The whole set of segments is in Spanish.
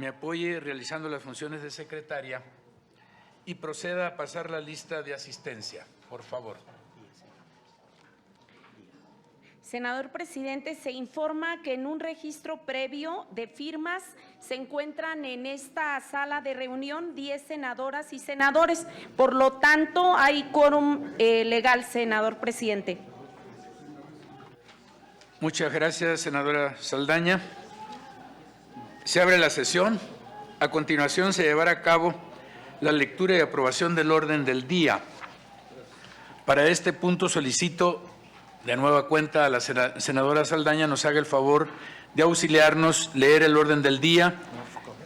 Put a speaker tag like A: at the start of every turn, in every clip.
A: me apoye realizando las funciones de secretaria y proceda a pasar la lista de asistencia, por favor.
B: Senador presidente, se informa que en un registro previo de firmas se encuentran en esta sala de reunión 10 senadoras y senadores. Por lo tanto, hay quórum legal, senador presidente.
A: Muchas gracias, senadora Saldaña. Se abre la sesión. A continuación se llevará a cabo la lectura y aprobación del orden del día. Para este punto solicito de nueva cuenta a la senadora Saldaña nos haga el favor de auxiliarnos, leer el orden del día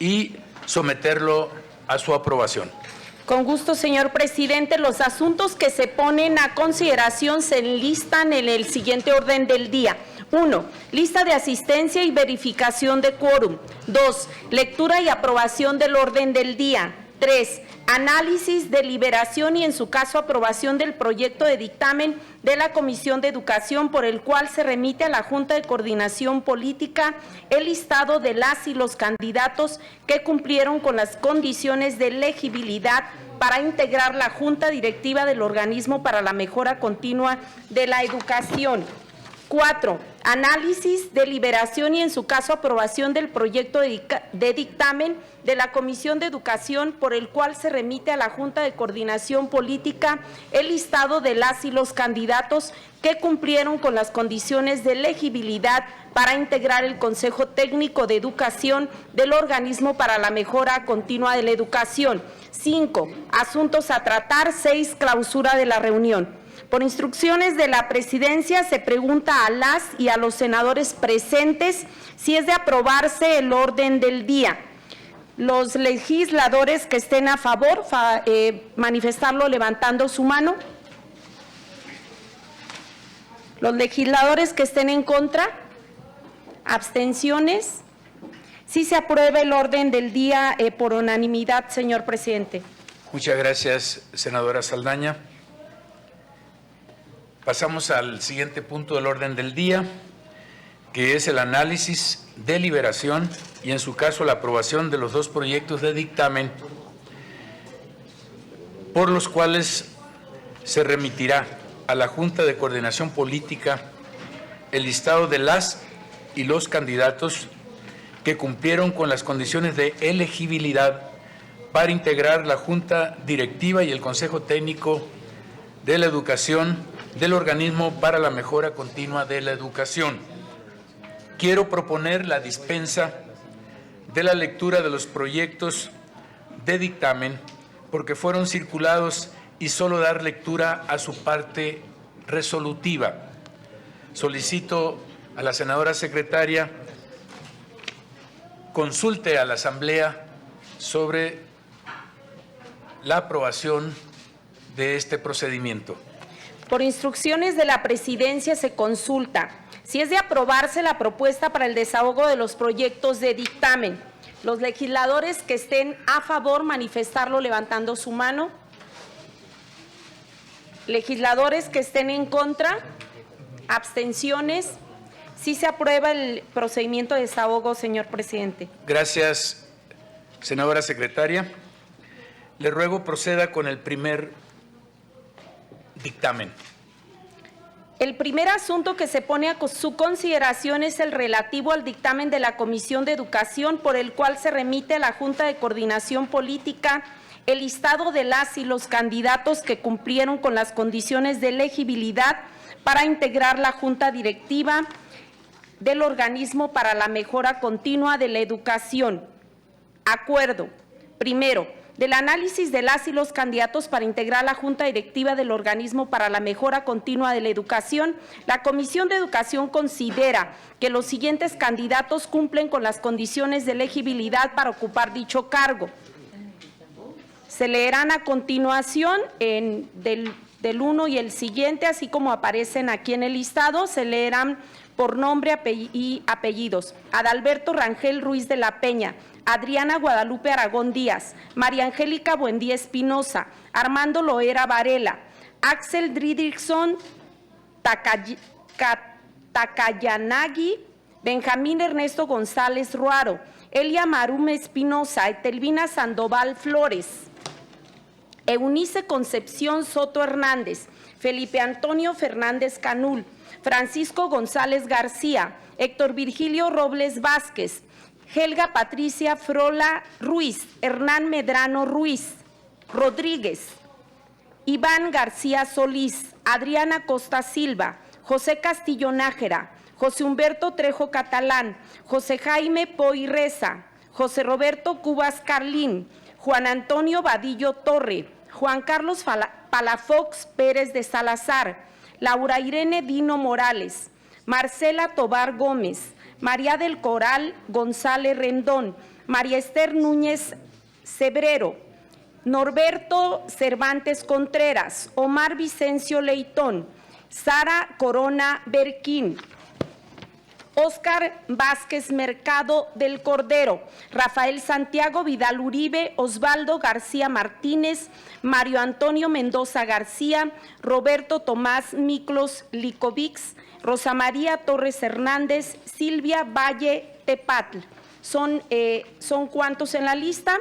A: y someterlo a su aprobación.
B: Con gusto, señor presidente. Los asuntos que se ponen a consideración se enlistan en el siguiente orden del día. 1. Lista de asistencia y verificación de quórum. 2. Lectura y aprobación del orden del día. 3. Análisis, deliberación y, en su caso, aprobación del proyecto de dictamen de la Comisión de Educación por el cual se remite a la Junta de Coordinación Política el listado de las y los candidatos que cumplieron con las condiciones de elegibilidad para integrar la Junta Directiva del Organismo para la Mejora Continua de la Educación. 4. Análisis, deliberación y, en su caso, aprobación del proyecto de dictamen de la Comisión de Educación por el cual se remite a la Junta de Coordinación Política el listado de las y los candidatos que cumplieron con las condiciones de elegibilidad para integrar el Consejo Técnico de Educación del Organismo para la Mejora Continua de la Educación. 5. Asuntos a tratar. 6. Clausura de la reunión. Por instrucciones de la presidencia, se pregunta a las y a los senadores presentes si es de aprobarse el orden del día. Los legisladores que estén a favor, manifestarlo levantando su mano. Los legisladores que estén en contra, abstenciones. Sí se aprueba el orden del día por unanimidad, señor presidente.
A: Muchas gracias, senadora Saldaña. Pasamos al siguiente punto del orden del día, que es el análisis, deliberación y, en su caso, la aprobación de los dos proyectos de dictamen por los cuales se remitirá a la Junta de Coordinación Política el listado de las y los candidatos que cumplieron con las condiciones de elegibilidad para integrar la Junta Directiva y el Consejo Técnico de la Educación del Organismo para la Mejora Continua de la Educación. Quiero proponer la dispensa de la lectura de los proyectos de dictamen porque fueron circulados y solo dar lectura a su parte resolutiva. Solicito a la senadora secretaria consulte a la Asamblea sobre la aprobación de este procedimiento.
B: Por instrucciones de la presidencia se consulta si es de aprobarse la propuesta para el desahogo de los proyectos de dictamen. Los legisladores que estén a favor, manifestarlo levantando su mano. Legisladores que estén en contra, abstenciones. Sí se aprueba el procedimiento de desahogo, señor presidente.
A: Gracias, senadora secretaria. Le ruego proceda con el primer dictamen.
B: El primer asunto que se pone a su consideración es el relativo al dictamen de la Comisión de Educación por el cual se remite a la Junta de Coordinación Política el listado de las y los candidatos que cumplieron con las condiciones de elegibilidad para integrar la Junta Directiva del Organismo para la Mejora Continua de la Educación. Acuerdo. Primero, del análisis de las y los candidatos para integrar la Junta Directiva del Organismo para la Mejora Continua de la Educación, la Comisión de Educación considera que los siguientes candidatos cumplen con las condiciones de elegibilidad para ocupar dicho cargo. Se leerán a continuación del 1 y el siguiente, así como aparecen aquí en el listado, se leerán por nombre y apellidos. Adalberto Rangel Ruiz de la Peña, Adriana Guadalupe Aragón Díaz, María Angélica Buendía Espinosa, Armando Loera Varela, Axel Dridrickson Takayanagi, Benjamín Ernesto González Ruaro, Elia Marume Espinosa, Etelvina Sandoval Flores, Eunice Concepción Soto Hernández, Felipe Antonio Fernández Canul, Francisco González García, Héctor Virgilio Robles Vázquez, Helga Patricia Frola Ruiz, Hernán Medrano Ruiz Rodríguez, Iván García Solís, Adriana Costa Silva, José Castillo Nájera, José Humberto Trejo Catalán, José Jaime Poy Reza, José Roberto Cubas Carlín, Juan Antonio Vadillo Torre, Juan Carlos Palafox Pérez de Salazar, Laura Irene Dino Morales, Marcela Tobar Gómez, María del Coral González Rendón, María Esther Núñez Cebrero, Norberto Cervantes Contreras, Omar Vicencio Leitón, Sara Corona Berquín, Óscar Vázquez Mercado del Cordero, Rafael Santiago Vidal Uribe, Osvaldo García Martínez, Mario Antonio Mendoza García, Roberto Tomás Miklos Licovics, Rosa María Torres Hernández, Silvia Valle Tepatl. Son cuantos en la lista.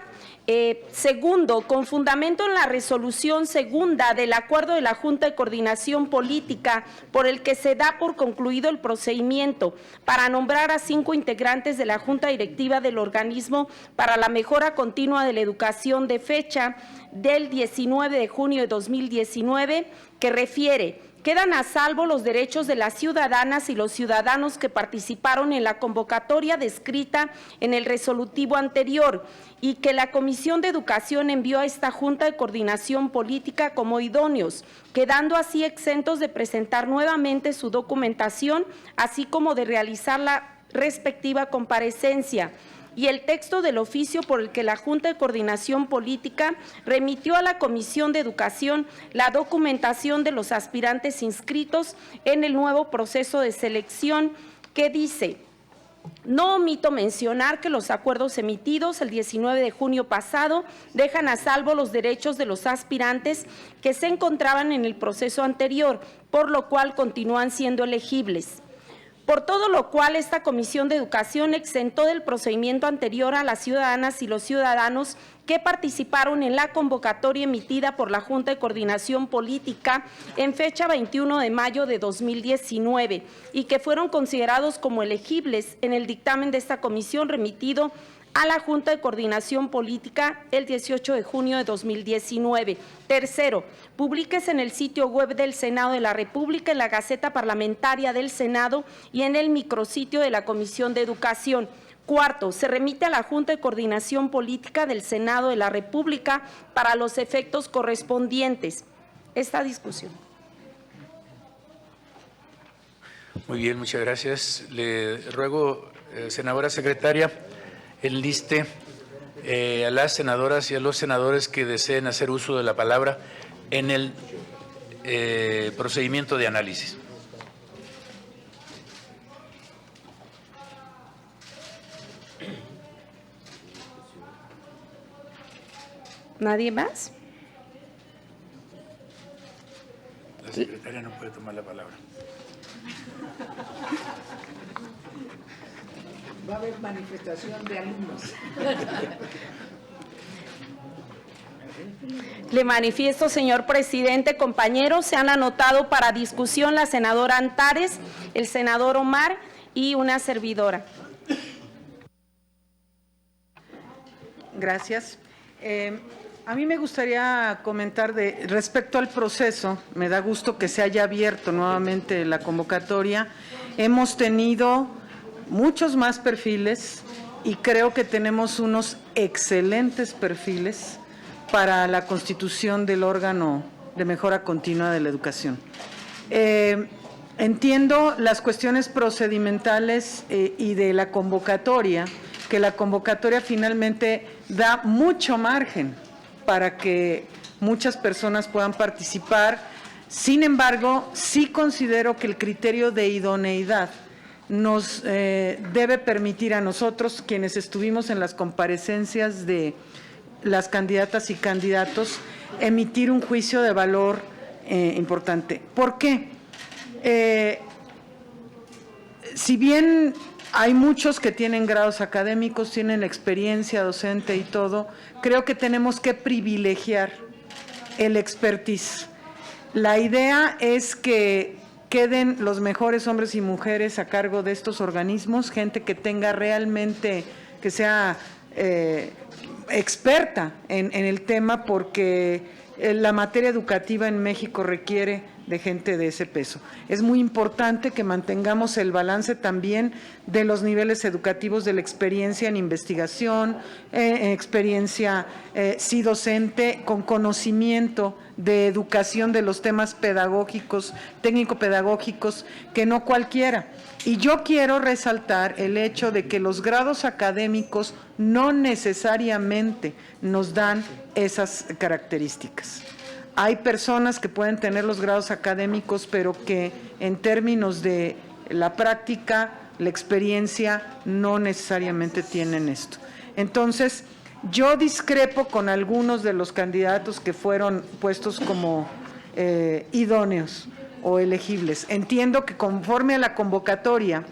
B: Segundo, con fundamento en la resolución segunda del acuerdo de la Junta de Coordinación Política por el que se da por concluido el procedimiento para nombrar a 5 integrantes de la Junta Directiva del Organismo para la Mejora Continua de la Educación de fecha del 19 de junio de 2019, que refiere: quedan a salvo los derechos de las ciudadanas y los ciudadanos que participaron en la convocatoria descrita en el resolutivo anterior y que la Comisión de Educación envió a esta Junta de Coordinación Política como idóneos, quedando así exentos de presentar nuevamente su documentación, así como de realizar la respectiva comparecencia. Y el texto del oficio por el que la Junta de Coordinación Política remitió a la Comisión de Educación la documentación de los aspirantes inscritos en el nuevo proceso de selección, que dice: no omito mencionar que los acuerdos emitidos el 19 de junio pasado dejan a salvo los derechos de los aspirantes que se encontraban en el proceso anterior, por lo cual continúan siendo elegibles. Por todo lo cual, esta Comisión de Educación exentó del procedimiento anterior a las ciudadanas y los ciudadanos que participaron en la convocatoria emitida por la Junta de Coordinación Política en fecha 21 de mayo de 2019 y que fueron considerados como elegibles en el dictamen de esta comisión remitido a la Junta de Coordinación Política el 18 de junio de 2019. Tercero, publíquese en el sitio web del Senado de la República, en la Gaceta Parlamentaria del Senado y en el micrositio de la Comisión de Educación. Cuarto, se remite a la Junta de Coordinación Política del Senado de la República para los efectos correspondientes. Esta discusión.
A: Muy bien, muchas gracias. Le ruego, senadora secretaria, enliste a las senadoras y a los senadores que deseen hacer uso de la palabra en el procedimiento de análisis.
B: ¿Nadie más?
A: La secretaria no puede tomar la palabra.
C: Va a haber manifestación de alumnos.
B: Le manifiesto, señor presidente, compañeros, se han anotado para discusión la senadora Antares, el senador Omar y una servidora.
C: Gracias. A mí me gustaría comentar respecto al proceso. Me da gusto que se haya abierto nuevamente la convocatoria. Hemos tenido muchos más perfiles y creo que tenemos unos excelentes perfiles para la constitución del órgano de mejora continua de la educación. Entiendo las cuestiones procedimentales y de la convocatoria, que la convocatoria finalmente da mucho margen para que muchas personas puedan participar. Sin embargo, sí considero que el criterio de idoneidad nos debe permitir a nosotros, quienes estuvimos en las comparecencias de las candidatas y candidatos, emitir un juicio de valor importante. ¿Por qué? Si bien Hay muchos que tienen grados académicos, tienen la experiencia docente y todo. Creo que tenemos que privilegiar el expertise. La idea es que queden los mejores hombres y mujeres a cargo de estos organismos, gente que tenga realmente, que sea experta en el tema, porque la materia educativa en México requiere de gente de ese peso. Es muy importante que mantengamos el balance también de los niveles educativos, de la experiencia en investigación, experiencia sí docente, con conocimiento de educación de los temas pedagógicos, técnico-pedagógicos, que no cualquiera. Y yo quiero resaltar el hecho de que los grados académicos no necesariamente nos dan esas características. Hay personas que pueden tener los grados académicos, pero que en términos de la práctica, la experiencia, no necesariamente tienen esto. Entonces, yo discrepo con algunos de los candidatos que fueron puestos como idóneos o elegibles. Entiendo que conforme a la convocatoria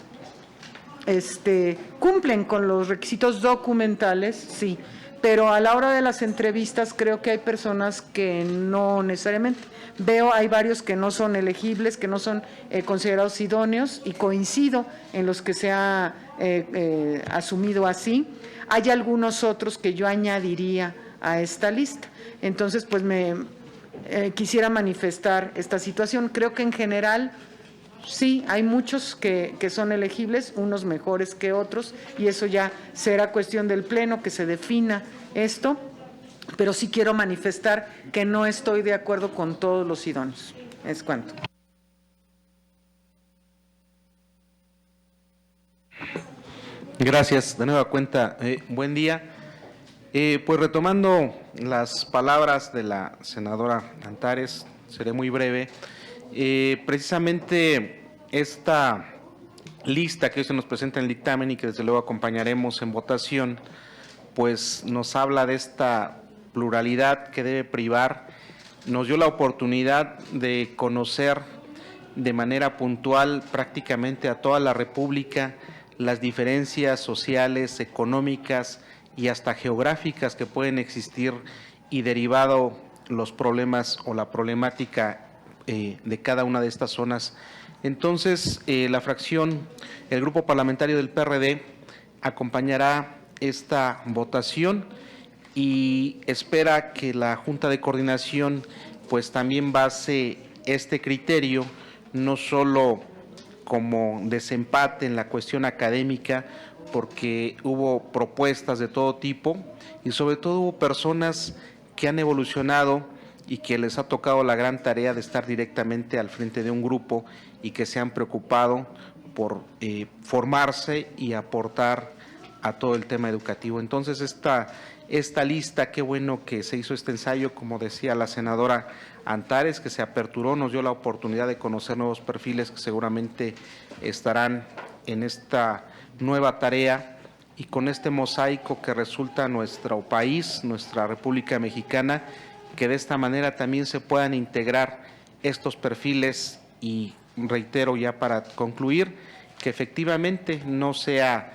C: cumplen con los requisitos documentales, sí, pero a la hora de las entrevistas creo que hay personas que no necesariamente. Hay varios que no son elegibles, que no son considerados idóneos, y coincido en los que se ha asumido así. Hay algunos otros que yo añadiría a esta lista. Entonces, pues quisiera manifestar esta situación. Creo que en general sí, hay muchos que son elegibles, unos mejores que otros, y eso ya será cuestión del Pleno que se defina esto, pero sí quiero manifestar que no estoy de acuerdo con todos los idóneos. Es cuanto.
D: Gracias, de nueva cuenta, buen día. Pues retomando las palabras de la senadora Antares, seré muy breve. Precisamente esta lista que hoy se nos presenta en el dictamen y que desde luego acompañaremos en votación, pues nos habla de esta pluralidad que debe privar. Nos dio la oportunidad de conocer de manera puntual prácticamente a toda la República las diferencias sociales, económicas y hasta geográficas que pueden existir, y derivado los problemas o la problemática de cada una de estas zonas. Entonces, la fracción, el grupo parlamentario del PRD acompañará esta votación y espera que la Junta de Coordinación pues también base este criterio no solo como desempate en la cuestión académica, porque hubo propuestas de todo tipo y sobre todo hubo personas que han evolucionado y que les ha tocado la gran tarea de estar directamente al frente de un grupo y que se han preocupado por formarse y aportar a todo el tema educativo. Entonces, esta lista, qué bueno que se hizo este ensayo, como decía la senadora Antares, que se aperturó, nos dio la oportunidad de conocer nuevos perfiles que seguramente estarán en esta nueva tarea, y con este mosaico que resulta nuestro país, nuestra República Mexicana, que de esta manera también se puedan integrar estos perfiles. Y reitero ya para concluir, que efectivamente no sea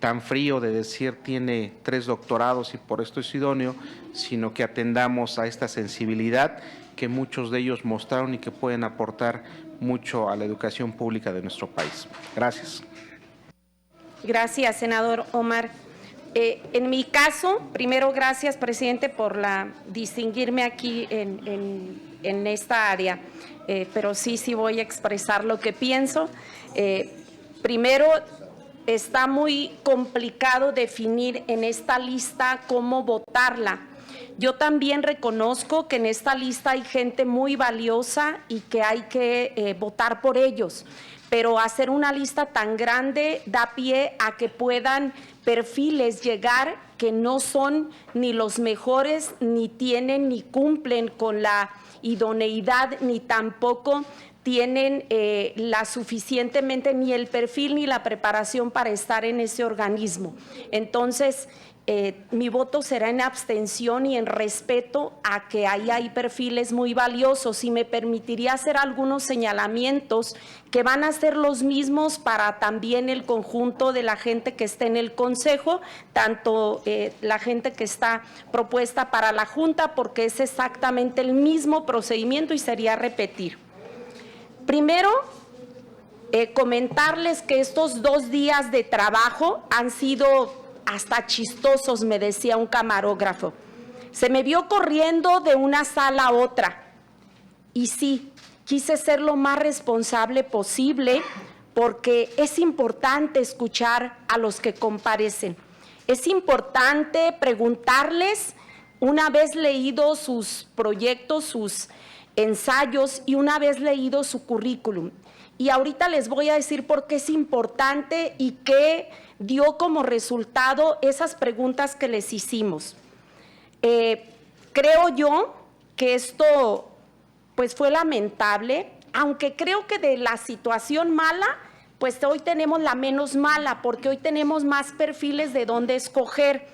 D: tan frío de decir tiene 3 doctorados y por esto es idóneo, sino que atendamos a esta sensibilidad que muchos de ellos mostraron y que pueden aportar mucho a la educación pública de nuestro país. Gracias.
B: Gracias, senador Omar. En mi caso, primero, gracias, presidente, por distinguirme aquí en esta área, pero sí voy a expresar lo que pienso. Primero, está muy complicado definir en esta lista cómo votarla. Yo también reconozco que en esta lista hay gente muy valiosa y que hay que votar por ellos, pero hacer una lista tan grande da pie a que puedan perfiles llegar que no son ni los mejores, ni tienen ni cumplen con la idoneidad, ni tampoco tienen la suficientemente ni el perfil ni la preparación para estar en ese organismo. Entonces, mi voto será en abstención y en respeto a que ahí hay perfiles muy valiosos, y me permitiría hacer algunos señalamientos que van a ser los mismos para también el conjunto de la gente que esté en el Consejo, tanto la gente que está propuesta para la Junta, porque es exactamente el mismo procedimiento y sería repetir. Primero, comentarles que estos 2 días de trabajo han sido hasta chistosos, me decía un camarógrafo. Se me vio corriendo de una sala a otra. Y sí, quise ser lo más responsable posible, porque es importante escuchar a los que comparecen. Es importante preguntarles, una vez leído sus proyectos, sus ensayos y una vez leído su currículum. Y ahorita les voy a decir por qué es importante y qué dio como resultado esas preguntas que les hicimos. Creo yo que esto pues fue lamentable, aunque creo que de la situación mala, pues hoy tenemos la menos mala, porque hoy tenemos más perfiles de dónde escoger,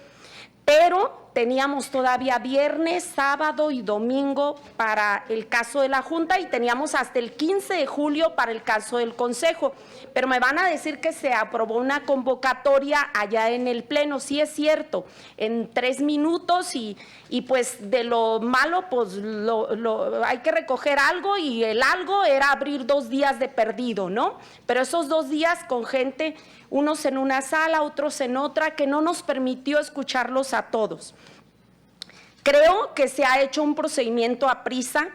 B: pero teníamos todavía viernes, sábado y domingo para el caso de la Junta, y teníamos hasta el 15 de julio para el caso del Consejo. Pero me van a decir que se aprobó una convocatoria allá en el Pleno. Sí, es cierto, en 3 minutos, y pues de lo malo pues hay que recoger algo, y el algo era abrir 2 días de perdido, ¿no? Pero esos 2 días con gente, unos en una sala, otros en otra, que no nos permitió escucharlos a todos. Creo que se ha hecho un procedimiento a prisa.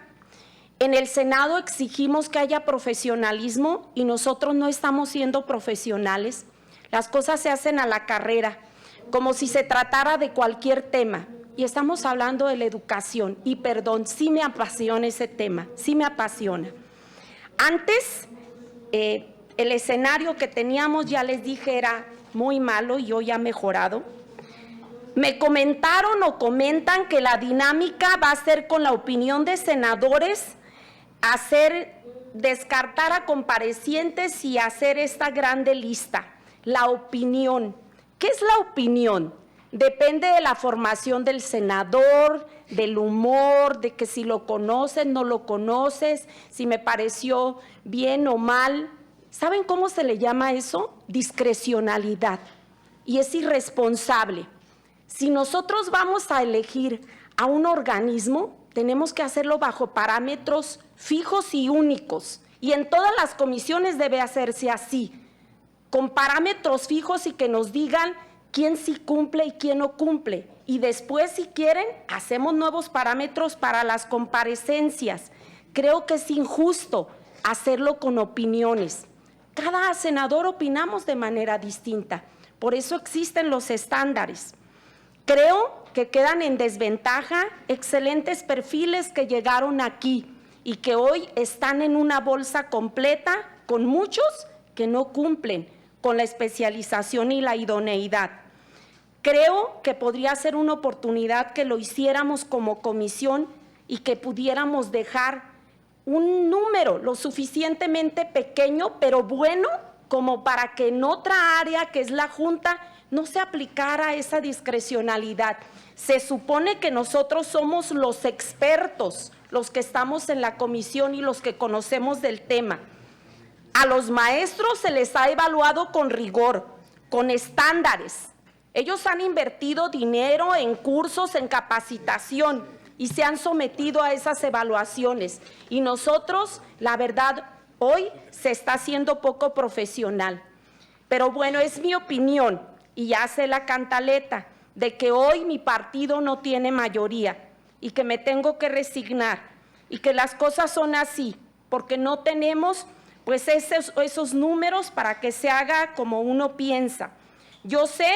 B: En el Senado exigimos que haya profesionalismo y nosotros no estamos siendo profesionales. Las cosas se hacen a la carrera, como si se tratara de cualquier tema. Y estamos hablando de la educación. Y perdón, sí me apasiona ese tema, sí me apasiona. Antes, el escenario que teníamos, ya les dije, era muy malo y hoy ha mejorado. Me comentaron o comentan que la dinámica va a ser con la opinión de senadores, descartar a comparecientes y hacer esta grande lista. La opinión. ¿Qué es la opinión? Depende de la formación del senador, del humor, de que si lo conoces, no lo conoces, si me pareció bien o mal. ¿Saben cómo se le llama eso? Discrecionalidad. Y es irresponsable. Si nosotros vamos a elegir a un organismo, tenemos que hacerlo bajo parámetros fijos y únicos. Y en todas las comisiones debe hacerse así, con parámetros fijos y que nos digan quién sí cumple y quién no cumple. Y después, si quieren, hacemos nuevos parámetros para las comparecencias. Creo que es injusto hacerlo con opiniones. Cada senador opinamos de manera distinta. Por eso existen los estándares. Creo que quedan en desventaja excelentes perfiles que llegaron aquí y que hoy están en una bolsa completa con muchos que no cumplen con la especialización y la idoneidad. Creo que podría ser una oportunidad que lo hiciéramos como comisión y que pudiéramos dejar un número lo suficientemente pequeño, pero bueno, como para que en otra área, que es la Junta, no se aplicara esa discrecionalidad. Se supone que nosotros somos los expertos, los que estamos en la comisión y los que conocemos del tema. A los maestros se les ha evaluado con rigor, con estándares. Ellos han invertido dinero en cursos, en capacitación y se han sometido a esas evaluaciones. Y nosotros, la verdad, hoy se está haciendo poco profesional. Pero bueno, es mi opinión y ya sé la cantaleta de que hoy mi partido no tiene mayoría y que me tengo que resignar y que las cosas son así, porque no tenemos pues esos números para que se haga como uno piensa. Yo sé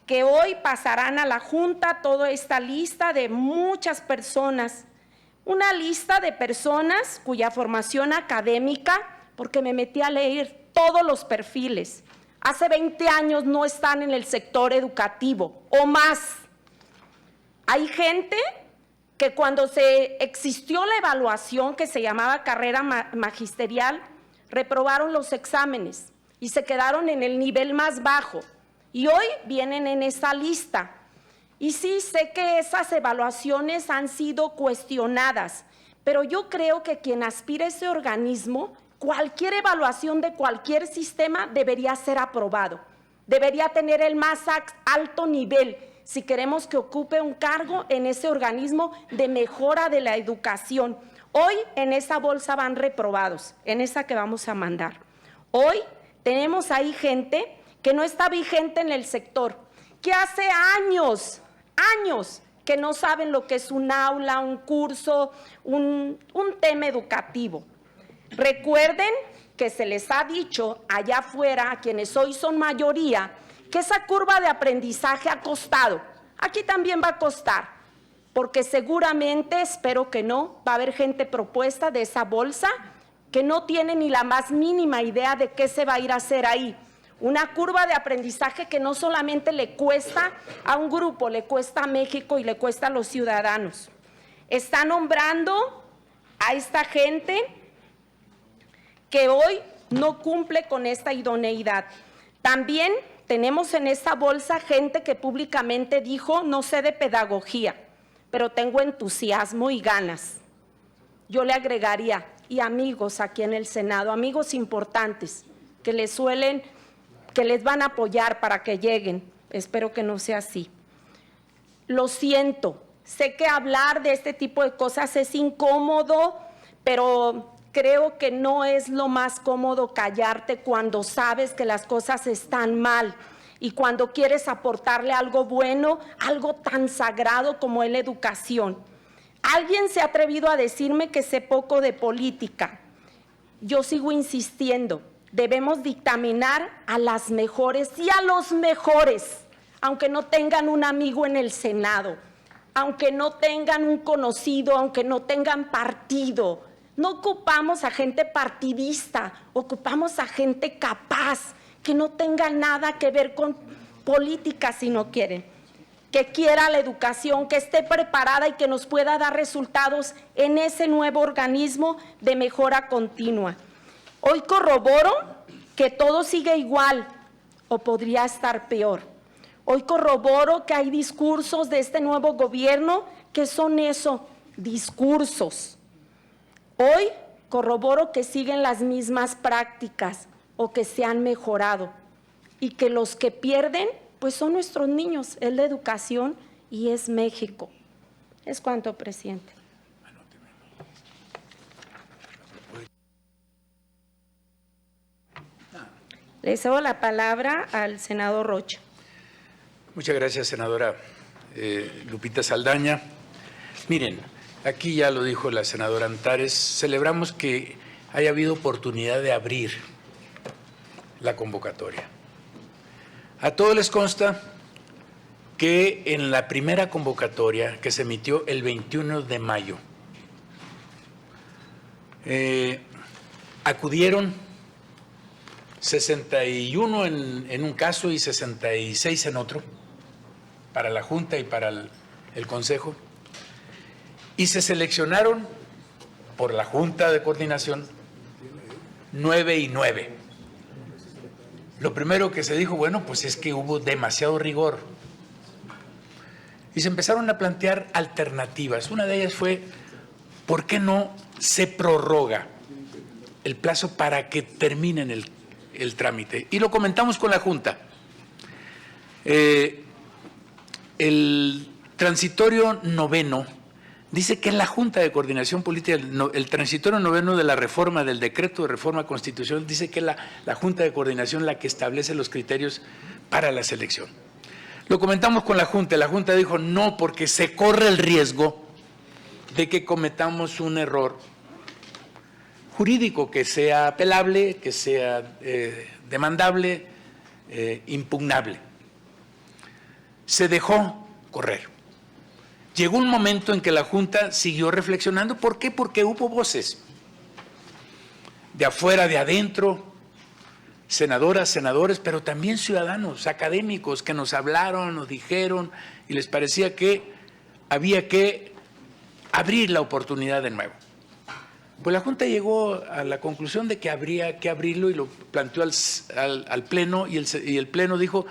B: que hoy pasarán a la Junta toda esta lista de muchas personas, una lista de personas cuya formación académica, porque me metí a leer todos los perfiles, hace 20 años no están en el sector educativo o más. Hay gente que cuando existió la evaluación que se llamaba carrera magisterial, reprobaron los exámenes y se quedaron en el nivel más bajo. Y hoy vienen en esa lista. Y sí, sé que esas evaluaciones han sido cuestionadas, pero yo creo que quien aspira a ese organismo, cualquier evaluación de cualquier sistema debería ser aprobado. Debería tener el más alto nivel si queremos que ocupe un cargo en ese organismo de mejora de la educación. Hoy en esa bolsa van reprobados, en esa que vamos a mandar. Hoy tenemos ahí gente que no está vigente en el sector, que hace años que no saben lo que es un aula, un curso, un tema educativo. Recuerden que se les ha dicho allá afuera, a quienes hoy son mayoría, que esa curva de aprendizaje ha costado. Aquí también va a costar, porque seguramente, espero que no, va a haber gente propuesta de esa bolsa que no tiene ni la más mínima idea de qué se va a ir a hacer ahí. Una curva de aprendizaje que no solamente le cuesta a un grupo, le cuesta a México y le cuesta a los ciudadanos. Está nombrando a esta gente que hoy no cumple con esta idoneidad. También tenemos en esta bolsa gente que públicamente dijo: no sé de pedagogía, pero tengo entusiasmo y ganas. Yo le agregaría, y amigos aquí en el Senado, amigos importantes, que les van a apoyar para que lleguen. Espero que no sea así. Lo siento, sé que hablar de este tipo de cosas es incómodo, pero creo que no es lo más cómodo callarte cuando sabes que las cosas están mal y cuando quieres aportarle algo bueno, algo tan sagrado como es la educación. Alguien se ha atrevido a decirme que sé poco de política. Yo sigo insistiendo, debemos dictaminar a las mejores y a los mejores, aunque no tengan un amigo en el Senado, aunque no tengan un conocido, aunque no tengan partido. No ocupamos a gente partidista, ocupamos a gente capaz, que no tenga nada que ver con política si no quieren, que quiera la educación, que esté preparada y que nos pueda dar resultados en ese nuevo organismo de mejora continua. Hoy corroboro que todo sigue igual o podría estar peor. Hoy corroboro que hay discursos de este nuevo gobierno que son eso, discursos. Hoy corroboro que siguen las mismas prácticas o que se han mejorado y que los que pierden pues son nuestros niños, es la educación y es México. Es cuanto, presidente. Le cedo la palabra al senador Rocha.
A: Muchas gracias, senadora Lupita Saldaña. Miren, aquí ya lo dijo la senadora Antares, celebramos que haya habido oportunidad de abrir la convocatoria. A todos les consta que en la primera convocatoria que se emitió el 21 de mayo, acudieron 61 en un caso y 66 en otro, para la Junta y para el Consejo, y se seleccionaron por la Junta de Coordinación 9 y 9. Lo primero que se dijo, bueno, pues es que hubo demasiado rigor. Y se empezaron a plantear alternativas. Una de ellas fue, ¿por qué no se prorroga el plazo para que terminen el trámite? Y lo comentamos con la Junta. El transitorio noveno dice que en la Junta de Coordinación Política, el transitorio noveno de la reforma, del decreto de reforma constitucional, dice que la Junta de Coordinación la que establece los criterios para la selección. Lo comentamos con la Junta dijo no, porque se corre el riesgo de que cometamos un error jurídico que sea apelable, que sea demandable, impugnable. Se dejó correr. Llegó un momento en que la Junta siguió reflexionando. ¿Por qué? Porque hubo voces de afuera, de adentro, senadoras, senadores, pero también ciudadanos, académicos que nos hablaron, nos dijeron y les parecía que había que abrir la oportunidad de nuevo. Pues la Junta llegó a la conclusión de que habría que abrirlo y lo planteó al Pleno y el Pleno dijo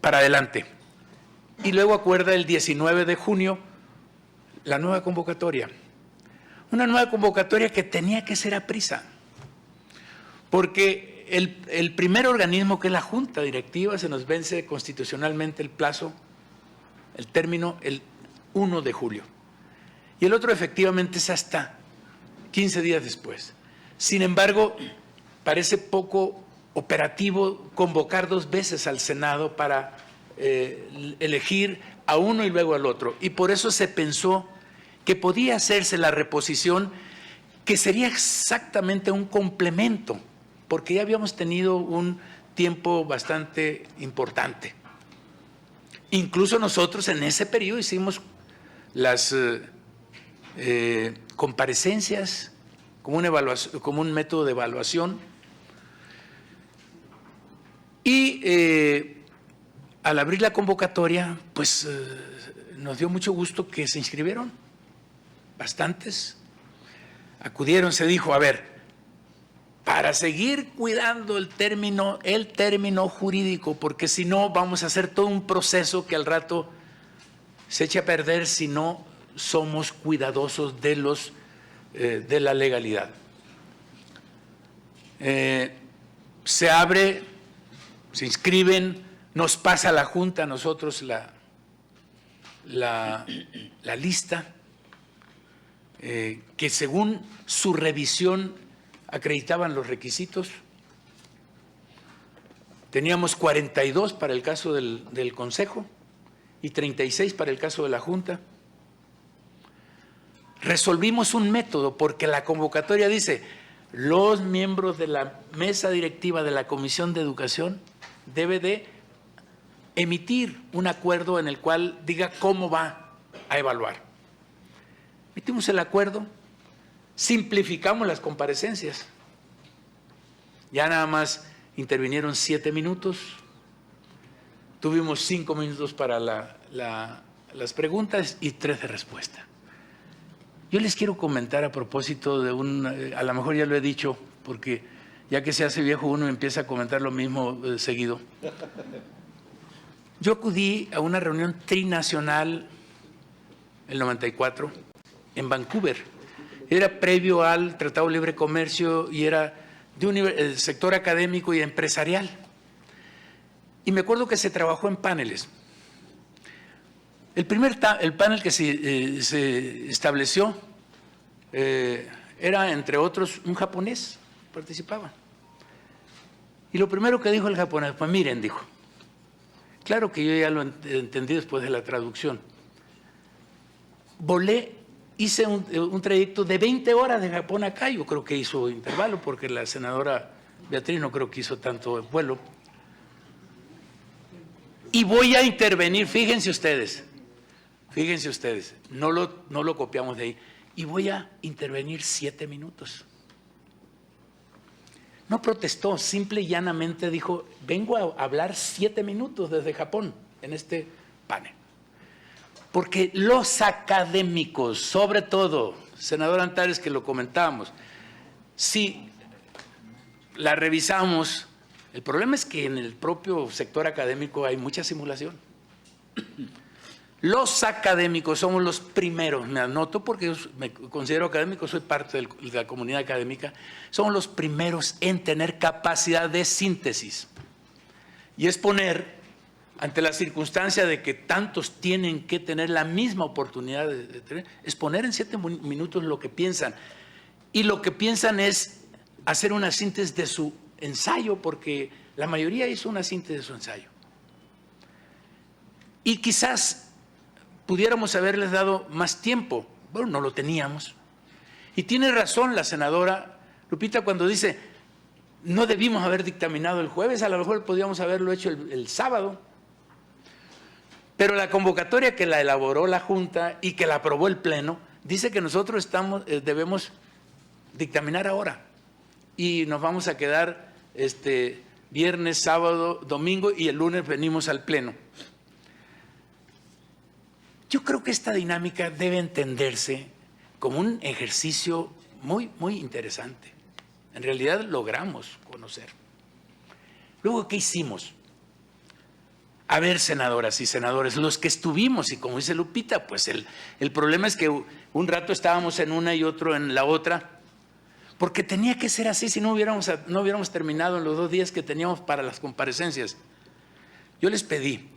A: para adelante. y luego acuerda el 19 de junio la nueva convocatoria. Una nueva convocatoria que tenía que ser a prisa, porque el primer organismo, que es la Junta Directiva, se nos vence constitucionalmente el plazo, el término, el 1 de julio. Y el otro efectivamente es hasta 15 días después. Sin embargo, parece poco operativo convocar 2 veces al Senado para elegir a uno y luego al otro. Y por eso se pensó que podía hacerse la reposición, que sería exactamente un complemento, porque ya habíamos tenido un tiempo bastante importante. Incluso nosotros en ese periodo hicimos las comparecencias como un método de evaluación, y al abrir la convocatoria, pues nos dio mucho gusto que se inscribieron bastantes, acudieron. Se dijo, a ver, para seguir cuidando el término jurídico, porque si no vamos a hacer todo un proceso que al rato se eche a perder si no somos cuidadosos de la legalidad. Se abre, se inscriben, nos pasa a la Junta a nosotros la lista, que según su revisión acreditaban los requisitos. Teníamos 42 para el caso del Consejo y 36 para el caso de la Junta. Resolvimos un método, porque la convocatoria dice: los miembros de la mesa directiva de la Comisión de Educación debe de emitir un acuerdo en el cual diga cómo va a evaluar. Emitimos el acuerdo, simplificamos las comparecencias. Ya nada más intervinieron 7 minutos, tuvimos 5 minutos para las preguntas y 3 de respuesta. Yo les quiero comentar a propósito de a lo mejor ya lo he dicho, porque ya que se hace viejo uno empieza a comentar lo mismo seguido. Yo acudí a una reunión trinacional el 94 en Vancouver. Era previo al Tratado de Libre Comercio y era de sector académico y empresarial. Y me acuerdo que se trabajó en paneles. El panel que se estableció era, entre otros, un japonés, participaba. Y lo primero que dijo el japonés, pues miren, dijo, claro que yo ya lo entendí después de la traducción. Hice un trayecto de 20 horas de Japón acá, yo creo que hizo intervalo, porque la senadora Beatriz no creo que hizo tanto vuelo. Y voy a intervenir, fíjense ustedes, no lo copiamos de ahí, y voy a intervenir 7 minutos. No protestó, simple y llanamente dijo, vengo a hablar 7 minutos desde Japón en este panel. Porque los académicos, sobre todo, senador Antares, que lo comentábamos, si la revisamos, el problema es que en el propio sector académico hay mucha simulación. Los académicos somos los primeros, me anoto porque yo me considero académico, soy parte de la comunidad académica, somos los primeros en tener capacidad de síntesis y exponer ante la circunstancia de que tantos tienen que tener la misma oportunidad de tener, exponer en 7 minutos lo que piensan. Y lo que piensan es hacer una síntesis de su ensayo, porque la mayoría hizo una síntesis de su ensayo. Y quizás pudiéramos haberles dado más tiempo. Bueno, no lo teníamos. Y tiene razón la senadora Lupita cuando dice, no debimos haber dictaminado el jueves, a lo mejor podíamos haberlo hecho el sábado. Pero la convocatoria que la elaboró la Junta y que la aprobó el Pleno, dice que nosotros debemos dictaminar ahora. Y nos vamos a quedar viernes, sábado, domingo y el lunes venimos al Pleno. Yo creo que esta dinámica debe entenderse como un ejercicio muy, muy interesante. En realidad logramos conocer. Luego, ¿qué hicimos? A ver, senadoras y senadores, los que estuvimos, y como dice Lupita, pues el problema es que un rato estábamos en una y otro en la otra, porque tenía que ser así, si no hubiéramos terminado en los 2 días que teníamos para las comparecencias. Yo les pedí,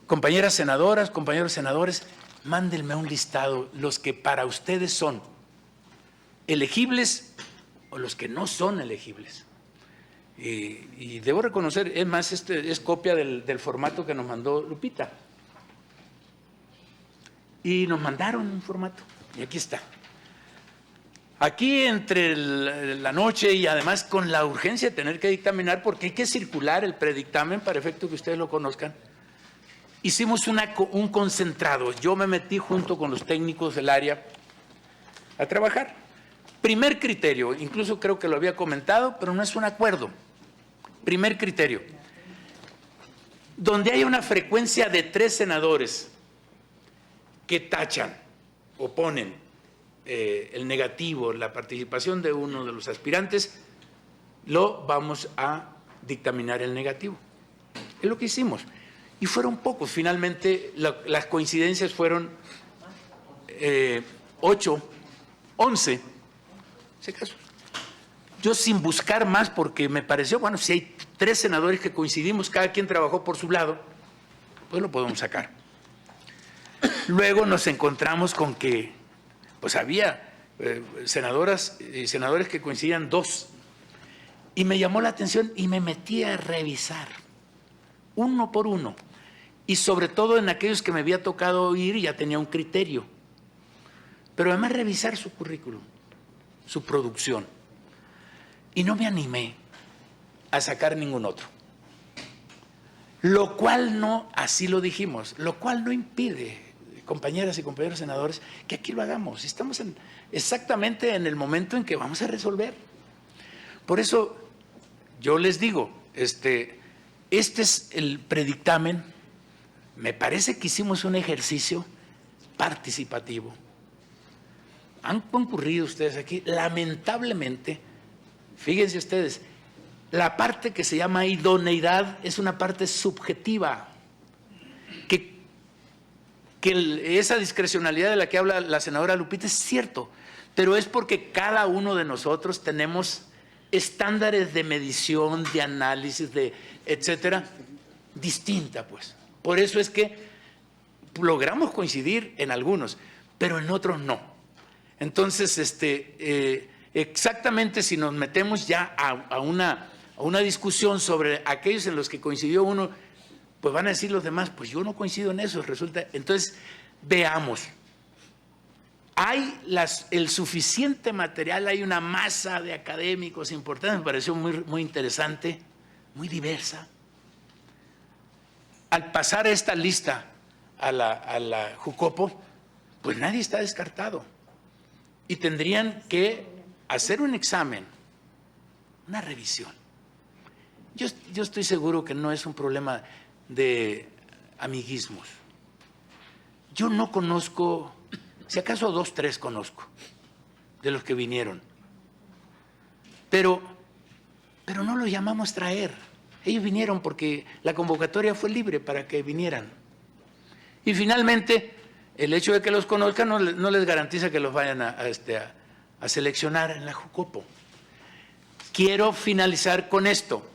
A: compañeras senadoras, compañeros senadores, mándenme un listado, los que para ustedes son elegibles o los que no son elegibles. Y debo reconocer, es más, este es copia del formato que nos mandó Lupita. Y nos mandaron un formato, y aquí está. Aquí entre la noche y además con la urgencia de tener que dictaminar, porque hay que circular el predictamen para efecto que ustedes lo conozcan, hicimos un concentrado. Yo me metí junto con los técnicos del área a trabajar. Primer criterio, incluso creo que lo había comentado, pero no es un acuerdo. Primer criterio, donde haya una frecuencia de 3 senadores que tachan o ponen el negativo, la participación de uno de los aspirantes, lo vamos a dictaminar el negativo. Es lo que hicimos. Y fueron pocos, finalmente las coincidencias fueron 8, 11, ese caso. Yo sin buscar más, porque me pareció, bueno, si hay 3 senadores que coincidimos, cada quien trabajó por su lado, pues lo podemos sacar. Luego nos encontramos con que, pues había senadoras y senadores que coincidían 2, y me llamó la atención y me metí a revisar, uno por uno, y sobre todo en aquellos que me había tocado oír, ya tenía un criterio, pero además revisar su currículum, su producción. Y no me animé a sacar ningún otro. Lo cual no, así lo dijimos, lo cual no impide, compañeras y compañeros senadores, que aquí lo hagamos. Estamos exactamente en el momento en que vamos a resolver. Por eso yo les digo, este es el predictamen. Me parece que hicimos un ejercicio participativo. Han concurrido ustedes aquí, lamentablemente. Fíjense ustedes, la parte que se llama idoneidad es una parte subjetiva, que esa discrecionalidad de la que habla la senadora Lupita es cierto, pero es porque cada uno de nosotros tenemos estándares de medición, de análisis, de etcétera, distinta, pues. Por eso es que logramos coincidir en algunos, pero en otros no. Entonces, exactamente si nos metemos ya a una discusión sobre aquellos en los que coincidió uno, pues van a decir los demás, pues yo no coincido en eso, resulta. Entonces, veamos. Hay el suficiente material, hay una masa de académicos importantes, me pareció muy interesante, muy diversa. Al pasar esta lista a la Jucopo, pues nadie está descartado. Y tendrían que hacer un examen, una revisión. Yo estoy seguro que no es un problema de amiguismos. Yo no conozco, si acaso 2, 3 conozco, de los que vinieron. Pero no los llamamos traer. Ellos vinieron porque la convocatoria fue libre para que vinieran. Y finalmente, el hecho de que los conozcan no les garantiza que los vayan a seleccionar en la Jucopo. Quiero finalizar con esto.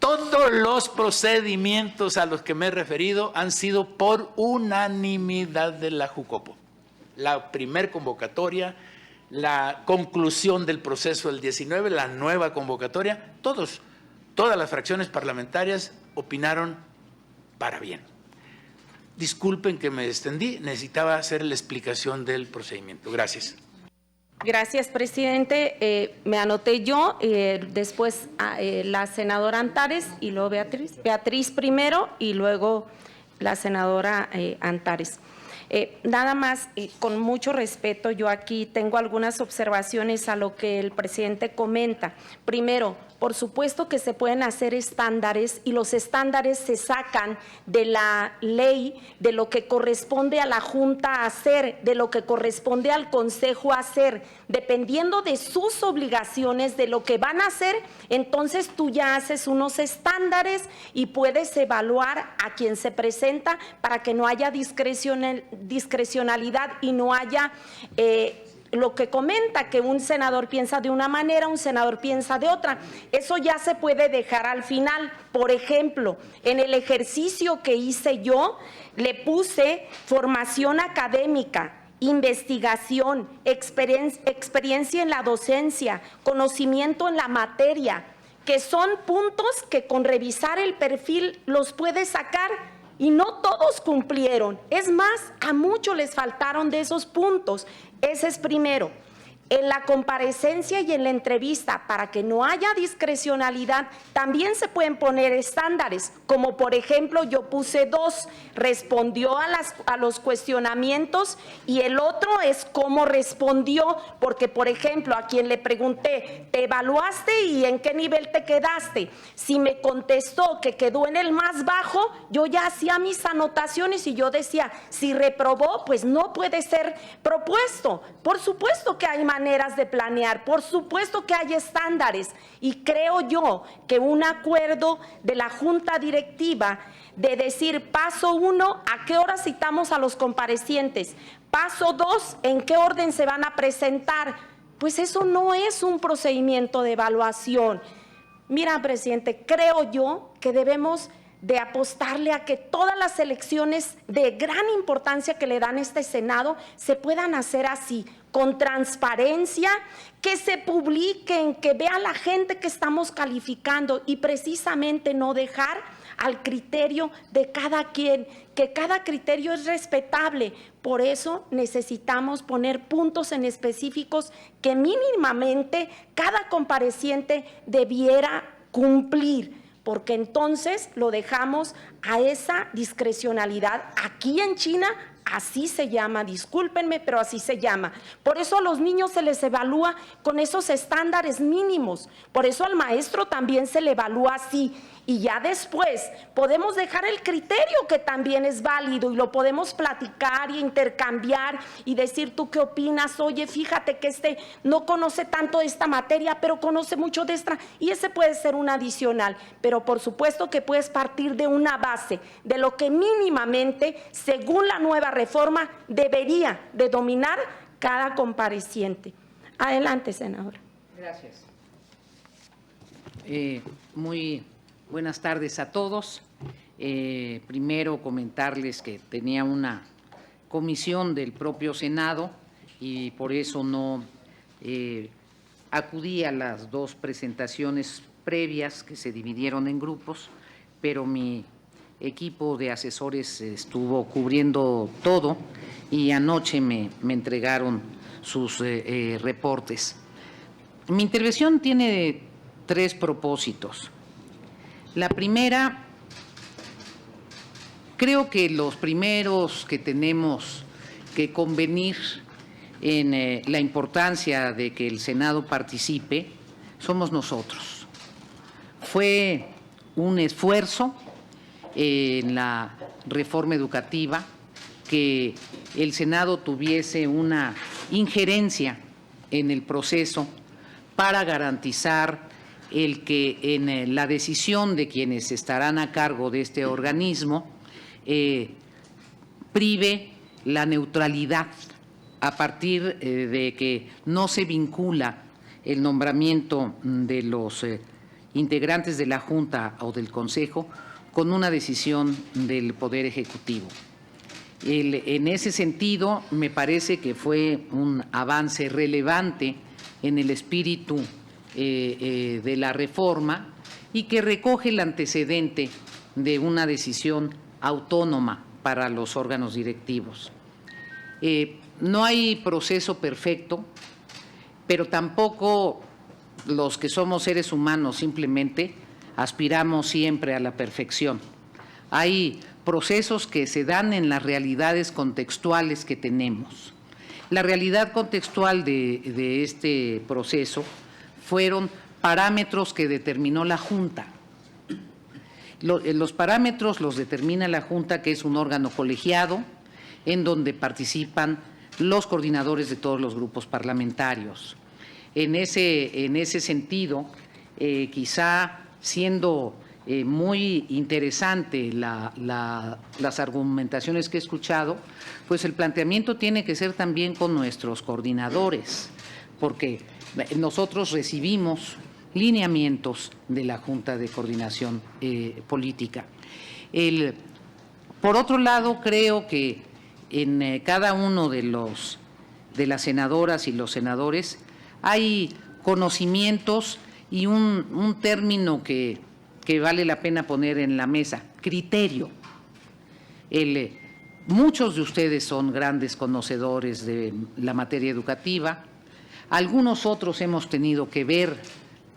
A: Todos los procedimientos a los que me he referido han sido por unanimidad de la Jucopo. La primer convocatoria, la conclusión del proceso del 19, la nueva convocatoria, todas las fracciones parlamentarias opinaron para bien. Disculpen que me extendí, necesitaba hacer la explicación del procedimiento. Gracias.
B: Gracias, presidente. Me anoté yo, después la senadora Antares y luego Beatriz. Beatriz primero y luego la senadora Antares. Nada más, con mucho respeto, yo aquí tengo algunas observaciones a lo que el presidente comenta. Primero, por supuesto que se pueden hacer estándares y los estándares se sacan de la ley, de lo que corresponde a la Junta hacer, de lo que corresponde al Consejo hacer, dependiendo de sus obligaciones, de lo que van a hacer, entonces tú ya haces unos estándares y puedes evaluar a quien se presenta para que no haya discrecionalidad y no haya lo que comenta, que un senador piensa de una manera, un senador piensa de otra. Eso ya se puede dejar al final. Por ejemplo, en el ejercicio que hice yo, le puse formación académica, investigación, experiencia en la docencia, conocimiento en la materia, que son puntos que con revisar el perfil los puedes sacar. Y no todos cumplieron. Es más, a muchos les faltaron de esos puntos. Ese es primero. En la comparecencia y en la entrevista, para que no haya discrecionalidad, también se pueden poner estándares, como por ejemplo yo puse 2, respondió a los cuestionamientos y el otro es cómo respondió, porque por ejemplo a quien le pregunté, ¿te evaluaste y en qué nivel te quedaste? Si me contestó que quedó en el más bajo, yo ya hacía mis anotaciones y yo decía, si reprobó, pues no puede ser propuesto. Por supuesto que hay maneras de planear, por supuesto que hay estándares y creo yo que un acuerdo de la Junta Directiva de decir paso 1, ¿a qué hora citamos a los comparecientes? Paso 2, ¿en qué orden se van a presentar? Pues eso no es un procedimiento de evaluación. Mira, presidente, creo yo que debemos de apostarle a que todas las elecciones de gran importancia que le dan este Senado se puedan hacer así, con transparencia, que se publiquen, que vea la gente que estamos calificando y precisamente no dejar al criterio de cada quien, que cada criterio es respetable. Por eso necesitamos poner puntos en específicos que mínimamente cada compareciente debiera cumplir, porque entonces lo dejamos a esa discrecionalidad. Aquí en China así se llama, discúlpenme, pero así se llama. Por eso a los niños se les evalúa con esos estándares mínimos, por eso al maestro también se le evalúa así. Y ya después podemos dejar el criterio que también es válido y lo podemos platicar y intercambiar y decir, ¿tú qué opinas? Oye, fíjate que este no conoce tanto de esta materia, pero conoce mucho de esta, y ese puede ser un adicional. Pero por supuesto que puedes partir de una base, de lo que mínimamente, según la nueva reforma, debería de dominar cada compareciente. Adelante, senadora.
E: Gracias. Muy buenas tardes a todos. Primero comentarles que tenía una comisión del propio Senado y por eso no acudí a las 2 presentaciones previas que se dividieron en grupos, pero mi equipo de asesores estuvo cubriendo todo y anoche me entregaron sus reportes. Mi intervención tiene 3 propósitos. La primera, creo que los primeros que tenemos que convenir en la importancia de que el Senado participe somos nosotros. Fue un esfuerzo en la reforma educativa que el Senado tuviese una injerencia en el proceso para garantizar el que en la decisión de quienes estarán a cargo de este organismo prive la neutralidad a partir de que no se vincula el nombramiento de los integrantes de la Junta o del Consejo con una decisión del Poder Ejecutivo. En ese sentido, me parece que fue un avance relevante en el espíritu de la reforma y que recoge el antecedente de una decisión autónoma para los órganos directivos. No hay proceso perfecto, pero tampoco los que somos seres humanos simplemente aspiramos siempre a la perfección. Hay procesos que se dan en las realidades contextuales que tenemos. La realidad contextual de este proceso fueron parámetros que determinó la Junta. Los parámetros los determina la Junta, que es un órgano colegiado en donde participan los coordinadores de todos los grupos parlamentarios. En ese sentido, quizá siendo muy interesante las argumentaciones que he escuchado, pues el planteamiento tiene que ser también con nuestros coordinadores, porque nosotros recibimos lineamientos de la Junta de Coordinación Política. Por otro lado, creo que en cada uno de las senadoras y los senadores hay conocimientos y un término que vale la pena poner en la mesa: criterio. Muchos de ustedes son grandes conocedores de la materia educativa, algunos otros hemos tenido que ver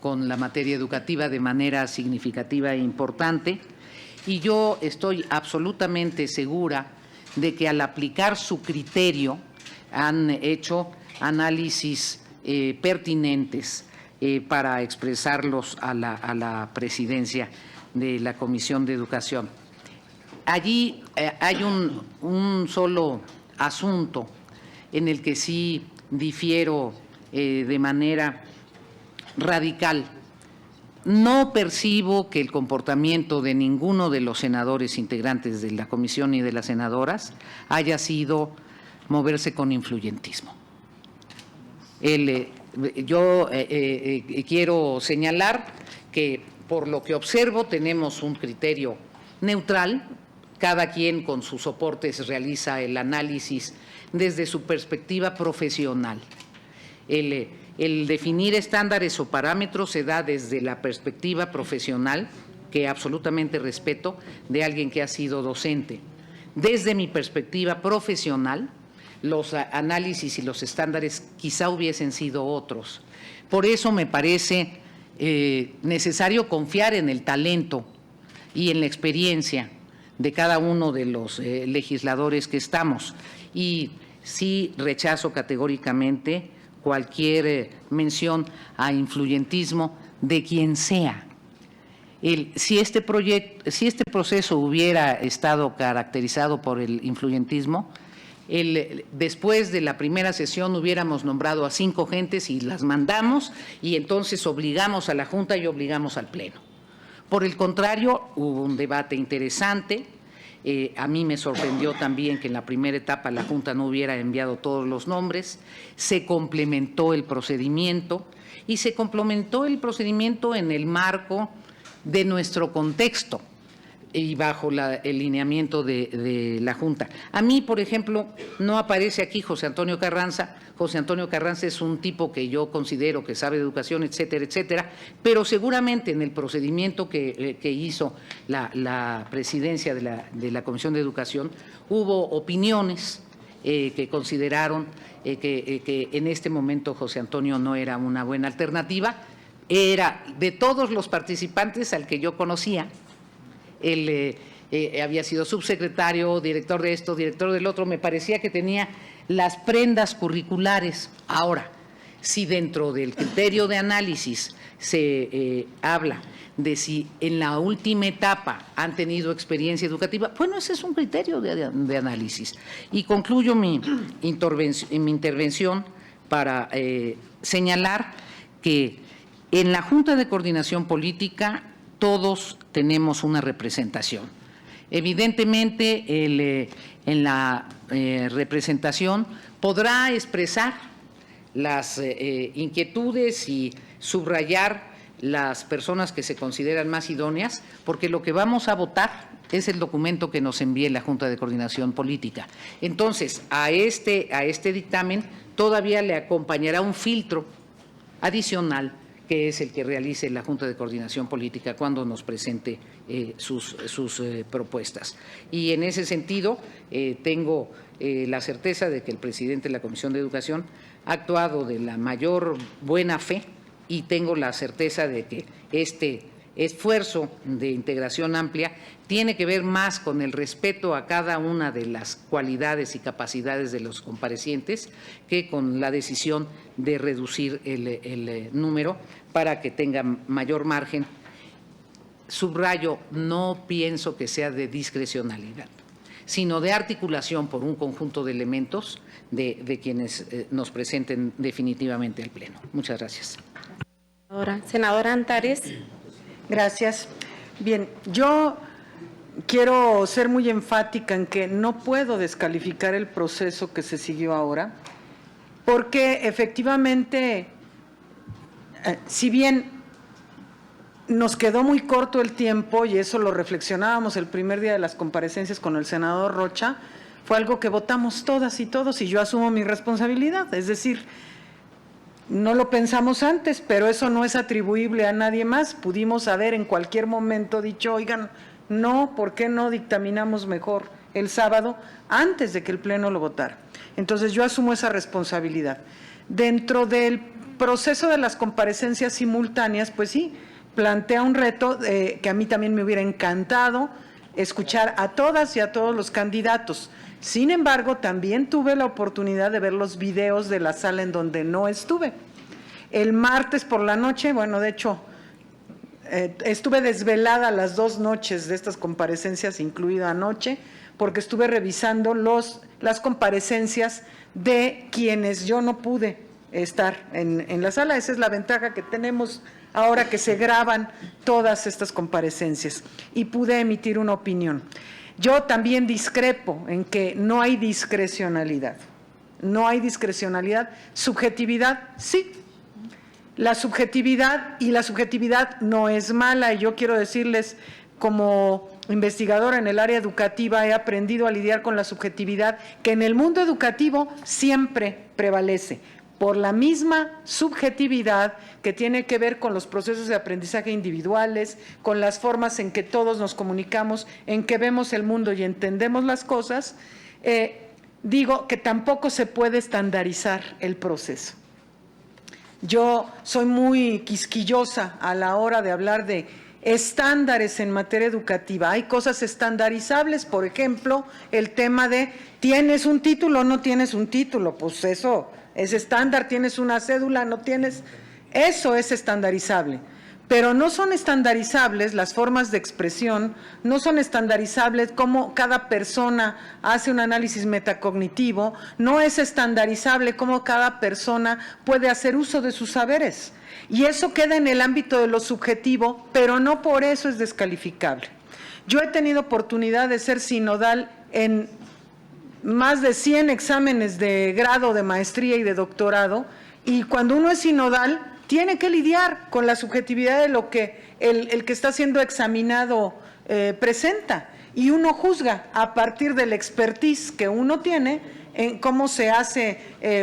E: con la materia educativa de manera significativa e importante, y yo estoy absolutamente segura de que al aplicar su criterio han hecho análisis pertinentes para expresarlos a la presidencia de la Comisión de Educación. Allí hay un solo asunto en el que sí difiero de manera radical. No percibo que el comportamiento de ninguno de los senadores integrantes de la comisión y de las senadoras haya sido moverse con influyentismo. Yo quiero señalar que, por lo que observo, tenemos un criterio neutral. Cada quien con sus soportes realiza el análisis desde su perspectiva profesional. El definir estándares o parámetros se da desde la perspectiva profesional, que absolutamente respeto, de alguien que ha sido docente. Desde mi perspectiva profesional, los análisis y los estándares quizá hubiesen sido otros. Por eso me parece necesario confiar en el talento y en la experiencia de cada uno de los legisladores que estamos. Y sí rechazo categóricamente cualquier mención a influyentismo de quien sea. Si este proceso hubiera estado caracterizado por el influyentismo, después de la primera sesión hubiéramos nombrado a 5 gentes y las mandamos, y entonces obligamos a la Junta y obligamos al Pleno. Por el contrario, hubo un debate interesante. A mí me sorprendió también que en la primera etapa la Junta no hubiera enviado todos los nombres. Se complementó el procedimiento, y se complementó el procedimiento en el marco de nuestro contexto y bajo el lineamiento de la Junta. A mí, por ejemplo, no aparece aquí José Antonio Carranza. José Antonio Carranza es un tipo que yo considero que sabe de educación, etcétera, etcétera, pero seguramente en el procedimiento que hizo la presidencia de la Comisión de Educación hubo opiniones que consideraron que en este momento José Antonio no era una buena alternativa. Era de todos los participantes al que yo conocía. Él había sido subsecretario, director de esto, director del otro. Me parecía que tenía las prendas curriculares. Ahora, si dentro del criterio de análisis se habla de si en la última etapa han tenido experiencia educativa, bueno, ese es un criterio de análisis. Y concluyo mi intervención para señalar que en la Junta de Coordinación Política todos tenemos una representación. Evidentemente, en la representación podrá expresar las inquietudes y subrayar las personas que se consideran más idóneas, porque lo que vamos a votar es el documento que nos envíe la Junta de Coordinación Política. Entonces, a este dictamen todavía le acompañará un filtro adicional, que es el que realice la Junta de Coordinación Política cuando nos presente sus propuestas. Y en ese sentido, tengo la certeza de que el presidente de la Comisión de Educación ha actuado de la mayor buena fe, y tengo la certeza de que este esfuerzo de integración amplia tiene que ver más con el respeto a cada una de las cualidades y capacidades de los comparecientes que con la decisión de reducir el número para que tengan mayor margen. Subrayo, no pienso que sea de discrecionalidad, sino de articulación por un conjunto de elementos de quienes nos presenten definitivamente al Pleno. Muchas gracias.
B: Senadora Antares.
C: Gracias. Bien, yo quiero ser muy enfática en que no puedo descalificar el proceso que se siguió ahora, porque efectivamente, si bien nos quedó muy corto el tiempo, y eso lo reflexionábamos el primer día de las comparecencias con el senador Rocha, fue algo que votamos todas y todos, y yo asumo mi responsabilidad, es decir, no lo pensamos antes, pero eso no es atribuible a nadie más. Pudimos haber en cualquier momento dicho, oigan, no, ¿por qué no dictaminamos mejor el sábado antes de que el Pleno lo votara? Entonces yo asumo esa responsabilidad. Dentro del proceso de las comparecencias simultáneas, pues sí, plantea un reto que a mí también me hubiera encantado escuchar a todas y a todos los candidatos. Sin embargo, también tuve la oportunidad de ver los videos de la sala en donde no estuve. El martes por la noche, bueno, de hecho, estuve desvelada las 2 noches de estas comparecencias, incluida anoche, porque estuve revisando las comparecencias de quienes yo no pude estar en la sala. Esa es la ventaja que tenemos ahora que se graban todas estas comparecencias, y pude emitir una opinión. Yo también discrepo en que no hay discrecionalidad. No hay discrecionalidad. Subjetividad, sí. La subjetividad no es mala, y yo quiero decirles, como investigadora en el área educativa, he aprendido a lidiar con la subjetividad que en el mundo educativo siempre prevalece, por la misma subjetividad que tiene que ver con los procesos de aprendizaje individuales, con las formas en que todos nos comunicamos, en que vemos el mundo y entendemos las cosas. Digo que tampoco se puede estandarizar el proceso. Yo soy muy quisquillosa a la hora de hablar de estándares en materia educativa. Hay cosas estandarizables, por ejemplo, el tema de ¿tienes un título o no tienes un título? Pues eso es estándar. ¿Tienes una cédula? ¿No tienes? Eso es estandarizable. Pero no son estandarizables las formas de expresión, no son estandarizables cómo cada persona hace un análisis metacognitivo, no es estandarizable cómo cada persona puede hacer uso de sus saberes. Y eso queda en el ámbito de lo subjetivo, pero no por eso es descalificable. Yo he tenido oportunidad de ser sinodal en más de 100 exámenes de grado, de maestría y de doctorado, y cuando uno es sinodal tiene que lidiar con la subjetividad de lo que el que está siendo examinado presenta, y uno juzga a partir del expertise que uno tiene en cómo se hace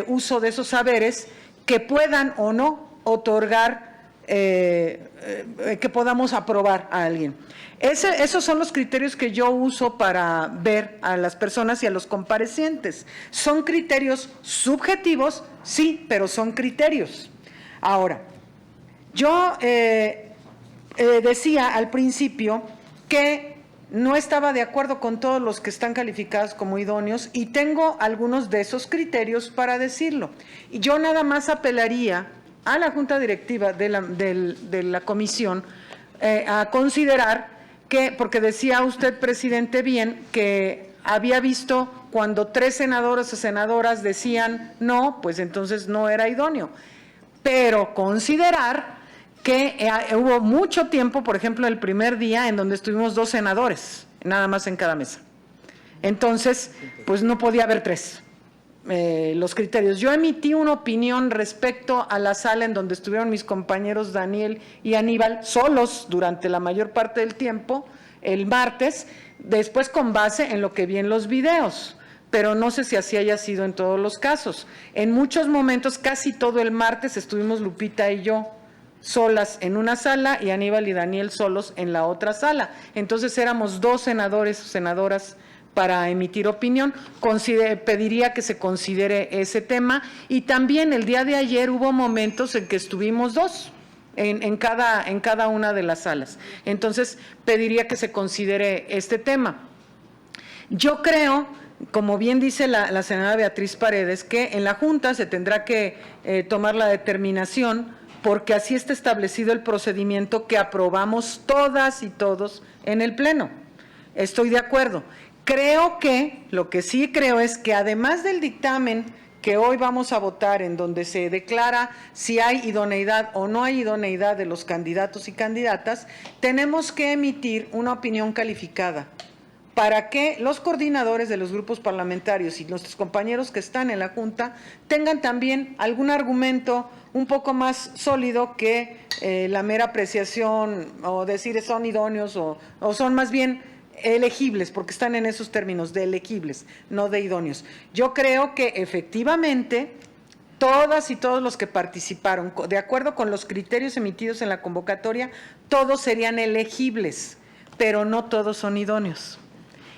C: uso de esos saberes que puedan o no otorgar, que podamos aprobar a alguien. Esos son los criterios que yo uso para ver a las personas y a los comparecientes. Son criterios subjetivos, sí, pero son criterios. Ahora, yo decía al principio que no estaba de acuerdo con todos los que están calificados como idóneos, y tengo algunos de esos criterios para decirlo. Y yo nada más apelaría a la Junta Directiva de la Comisión a considerar que, porque decía usted, presidente, bien, que había visto cuando 3 senadores o senadoras decían no, pues entonces no era idóneo. Pero considerar que hubo mucho tiempo, por ejemplo, el primer día en donde estuvimos 2 senadores, nada más en cada mesa. Entonces, pues no podía haber 3. Los criterios. Yo emití una opinión respecto a la sala en donde estuvieron mis compañeros Daniel y Aníbal solos durante la mayor parte del tiempo, el martes, después con base en lo que vi en los videos. Pero no sé si así haya sido en todos los casos. En muchos momentos, casi todo el martes, estuvimos Lupita y yo solas en una sala y Aníbal y Daniel solos en la otra sala. Entonces éramos 2 senadores o senadoras para emitir opinión. Pediría que se considere ese tema. Y también el día de ayer hubo momentos en que estuvimos 2. en cada una de las salas. Entonces, pediría que se considere este tema. Yo creo, como bien dice la senadora Beatriz Paredes, que en la Junta se tendrá que tomar la determinación, porque así está establecido el procedimiento que aprobamos todas y todos en el Pleno. Estoy de acuerdo. Lo que sí creo es que además del dictamen que hoy vamos a votar, en donde se declara si hay idoneidad o no hay idoneidad de los candidatos y candidatas, tenemos que emitir una opinión calificada para que los coordinadores de los grupos parlamentarios y nuestros compañeros que están en la Junta tengan también algún argumento un poco más sólido que la mera apreciación o decir son idóneos o son más bien elegibles, porque están en esos términos de elegibles, no de idóneos. Yo creo que efectivamente todas y todos los que participaron, de acuerdo con los criterios emitidos en la convocatoria, todos serían elegibles, pero no todos son idóneos.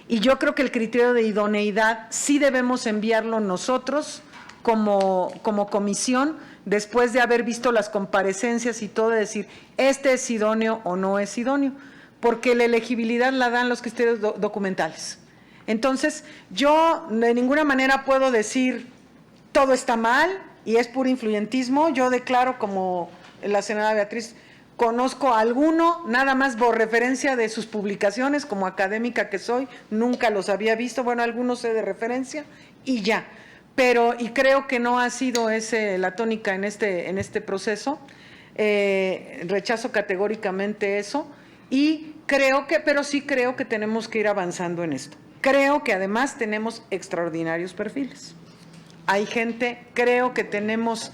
C: Y yo creo que el criterio de idoneidad sí debemos enviarlo nosotros como comisión, después de haber visto las comparecencias y todo, de decir, este es idóneo o no es idóneo, porque la elegibilidad la dan los criterios documentales. Entonces, yo de ninguna manera puedo decir todo está mal y es puro influyentismo. Yo declaro, como la senadora Beatriz, conozco a alguno, nada más por referencia de sus publicaciones, como académica que soy, nunca los había visto, bueno, algunos sé de referencia y ya. Y creo que no ha sido la tónica en este proceso. Rechazo categóricamente eso. Pero sí creo que tenemos que ir avanzando en esto. Creo que además tenemos extraordinarios perfiles. Hay gente, creo que tenemos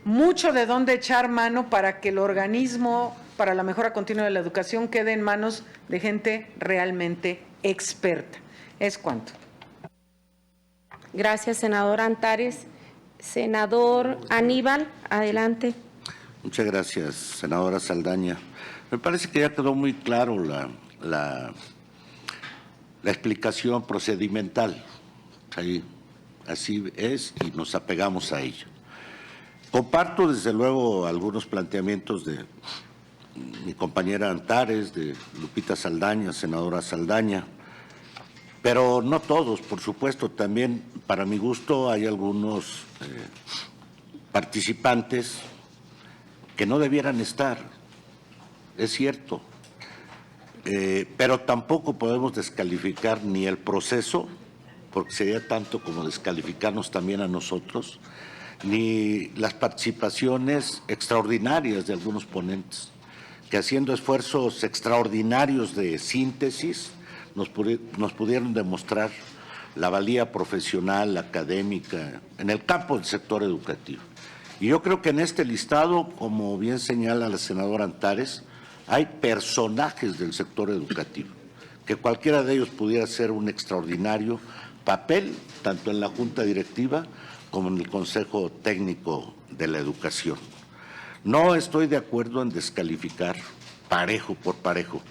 C: mucho de dónde echar mano para que el organismo para la mejora continua de la educación quede en manos de gente realmente experta. Es cuanto.
B: Gracias, senador Antares. Senador Aníbal, adelante.
F: Muchas gracias, senadora Saldaña. Me parece que ya quedó muy claro la explicación procedimental. Así es y nos apegamos a ello. Comparto desde luego algunos planteamientos de mi compañera Antares, de Lupita Saldaña, senadora Saldaña, pero no todos, por supuesto. También, para mi gusto, hay algunos participantes que no debieran estar. Es cierto, pero tampoco podemos descalificar ni el proceso, porque sería tanto como descalificarnos también a nosotros, ni las participaciones extraordinarias de algunos ponentes, que haciendo esfuerzos extraordinarios de síntesis nos pudieron demostrar la valía profesional, académica, en el campo del sector educativo. Y yo creo que en este listado, como bien señala la senadora Antares, hay personajes del sector educativo, que cualquiera de ellos pudiera hacer un extraordinario papel, tanto en la Junta Directiva como en el Consejo Técnico de la Educación. No estoy de acuerdo en descalificar parejo por parejo,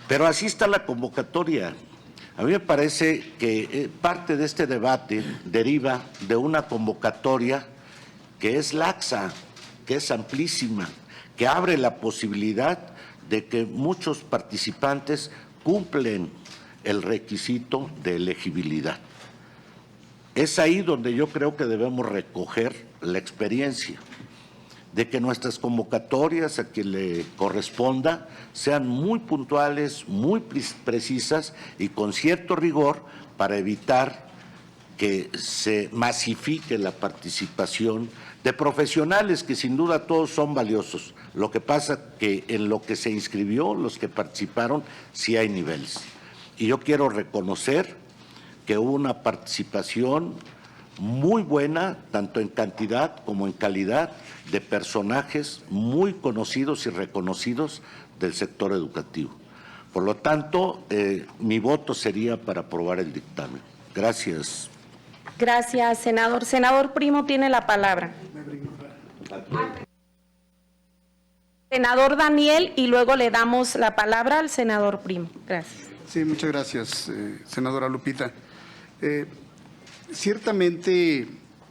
F: pero así está la convocatoria. A mí me parece que parte de este debate deriva de una convocatoria que es laxa, que es amplísima, que abre la posibilidad de que muchos participantes cumplen el requisito de elegibilidad. Es ahí donde yo creo que debemos recoger la experiencia, de que nuestras convocatorias a quien le corresponda sean muy puntuales, muy precisas y con cierto rigor para evitar que se masifique la participación de profesionales que sin duda todos son valiosos. Lo que pasa que en lo que se inscribió, los que participaron, sí hay niveles. Y yo quiero reconocer que hubo una participación muy buena, tanto en cantidad como en calidad, de personajes muy conocidos y reconocidos del sector educativo. Por lo tanto, mi voto sería para aprobar el dictamen. Gracias.
B: Gracias, senador. Senador Primo tiene la palabra. Senador Daniel, y luego le damos la palabra al senador Primo. Gracias.
G: Sí, muchas gracias, senadora Lupita. Ciertamente,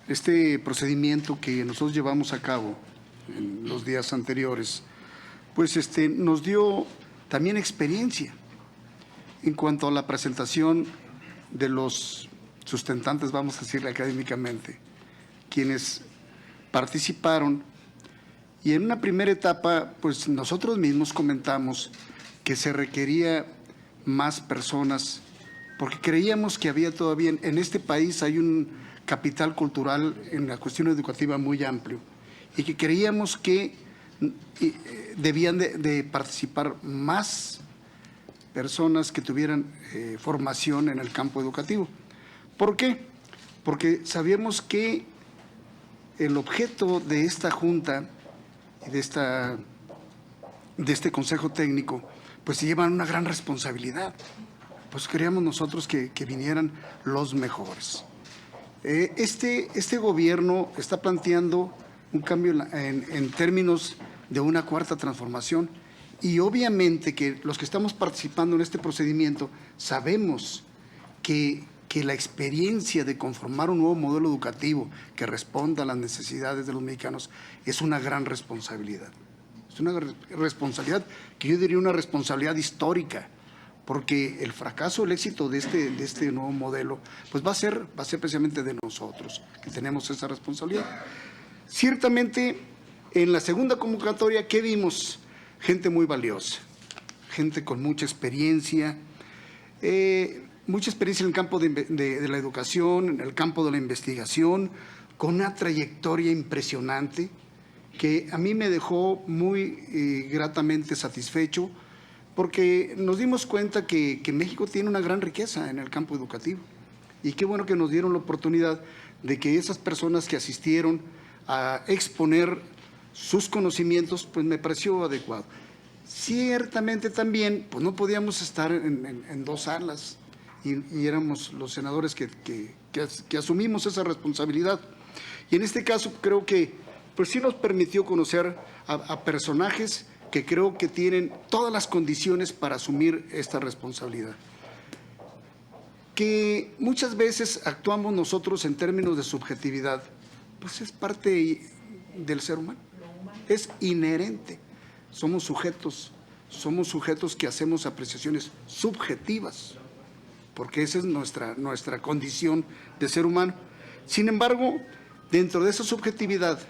G: este procedimiento que nosotros llevamos a cabo en los días anteriores, pues nos dio también experiencia en cuanto a la presentación de los sustentantes, vamos a decirle académicamente, quienes participaron. Y en una primera etapa, pues nosotros mismos comentamos que se requería más personas, porque creíamos que había todavía, en este país hay un capital cultural en la cuestión educativa muy amplio, y que creíamos que debían de participar más personas que tuvieran formación en el campo educativo. ¿Por qué? Porque sabíamos que el objeto de esta Junta y de este Consejo Técnico, pues se llevan una gran responsabilidad. Pues queríamos nosotros que vinieran los mejores. Este gobierno está planteando un cambio en términos de una cuarta transformación, y obviamente que los que estamos participando en este procedimiento sabemos que la experiencia de conformar un nuevo modelo educativo que responda a las necesidades de los mexicanos es una gran responsabilidad. Es una responsabilidad que yo diría una responsabilidad histórica, porque el fracaso, el éxito de este nuevo modelo, pues va a ser precisamente de nosotros, que tenemos esa responsabilidad. Ciertamente, en la segunda convocatoria, ¿qué vimos? Gente muy valiosa, gente con mucha experiencia en el campo de la educación, en el campo de la investigación, con una trayectoria impresionante que a mí me dejó muy gratamente satisfecho, porque nos dimos cuenta que México tiene una gran riqueza en el campo educativo, y qué bueno que nos dieron la oportunidad de que esas personas que asistieron a exponer sus conocimientos, pues me pareció adecuado. Ciertamente también, pues no podíamos estar en dos salas, y éramos los senadores que asumimos esa responsabilidad. Y en este caso creo que pues sí nos permitió conocer a personajes que creo que tienen todas las condiciones para asumir esta responsabilidad. Que muchas veces actuamos nosotros en términos de subjetividad, pues es parte del ser humano, es inherente. Somos sujetos que hacemos apreciaciones subjetivas, porque esa es nuestra condición de ser humano. Sin embargo, dentro de esa subjetividad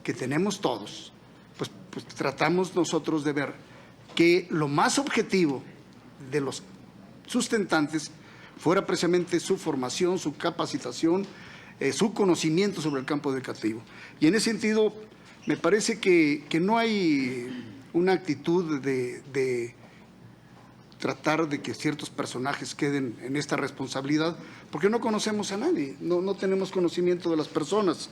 G: que tenemos todos, pues tratamos nosotros de ver que lo más objetivo de los sustentantes fuera precisamente su formación, su capacitación, su conocimiento sobre el campo educativo. Y en ese sentido, me parece que no hay una actitud de tratar de que ciertos personajes queden en esta responsabilidad, porque no conocemos a nadie, no tenemos conocimiento de las personas.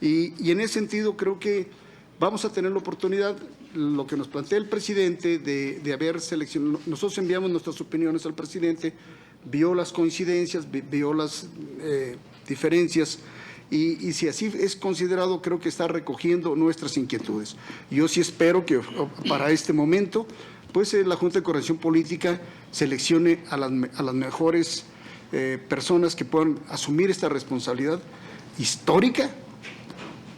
G: Y en ese sentido creo que vamos a tener la oportunidad, lo que nos plantea el presidente, de haber seleccionado. Nosotros enviamos nuestras opiniones al presidente, vio las coincidencias, vio las diferencias, y si así es considerado, creo que está recogiendo nuestras inquietudes. Yo sí espero que para este momento, pues la Junta de Coordinación Política seleccione a las mejores personas que puedan asumir esta responsabilidad histórica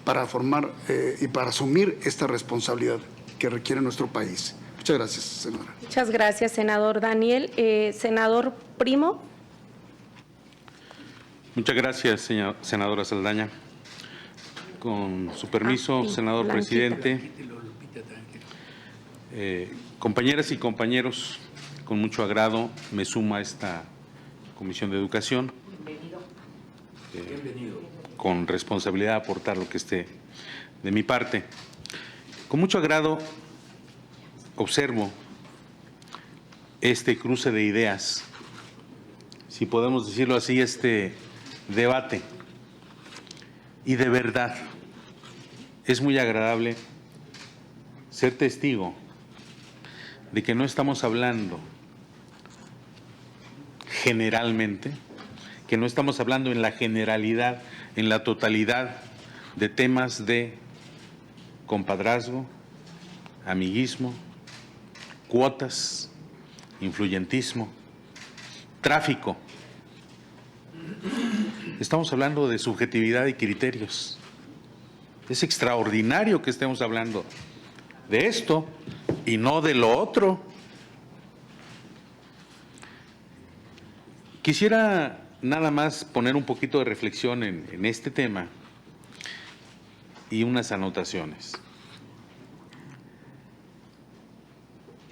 G: para formar y para asumir esta responsabilidad que requiere nuestro país. Muchas gracias, senadora.
B: Muchas gracias, senador Daniel. Senador Primo.
H: Muchas gracias, senadora Saldaña. Con su permiso, senador
B: Blanquita.
H: presidente, compañeras y compañeros, con mucho agrado me sumo a esta Comisión de Educación. Bienvenido. Con responsabilidad de aportar lo que esté de mi parte. Con mucho agrado observo este cruce de ideas, si podemos decirlo así, este debate, y de verdad es muy agradable ser testigo de que no estamos hablando generalmente, que no estamos hablando en la generalidad, en la totalidad de temas de compadrazgo, amiguismo, cuotas, influyentismo, tráfico. Estamos hablando de subjetividad y criterios. Es extraordinario que estemos hablando de esto y no de lo otro. Quisiera nada más poner un poquito de reflexión en este tema y unas anotaciones.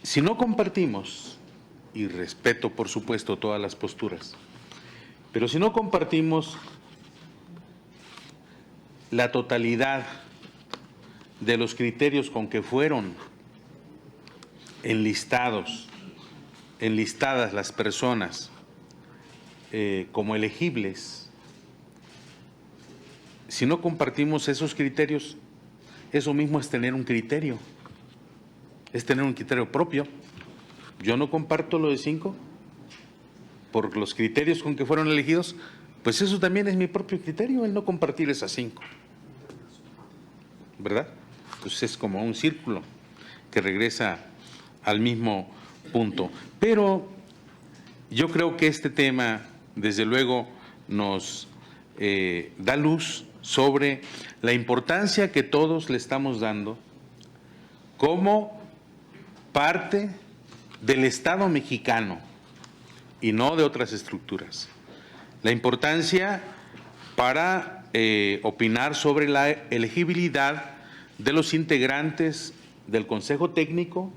H: Si no compartimos, y respeto por supuesto todas las posturas, pero si no compartimos la totalidad de los criterios con que fueron enlistadas las personas como elegibles, si no compartimos esos criterios, eso mismo es tener un criterio, es tener un criterio propio. Yo no comparto lo de 5 por los criterios con que fueron elegidos, pues eso también es mi propio criterio, el no compartir esas 5. ¿Verdad? Pues es como un círculo que regresa al mismo punto. Pero yo creo que este tema, desde luego, nos da luz sobre la importancia que todos le estamos dando como parte del Estado mexicano y no de otras estructuras. La importancia para opinar sobre la elegibilidad de los integrantes del Consejo Técnico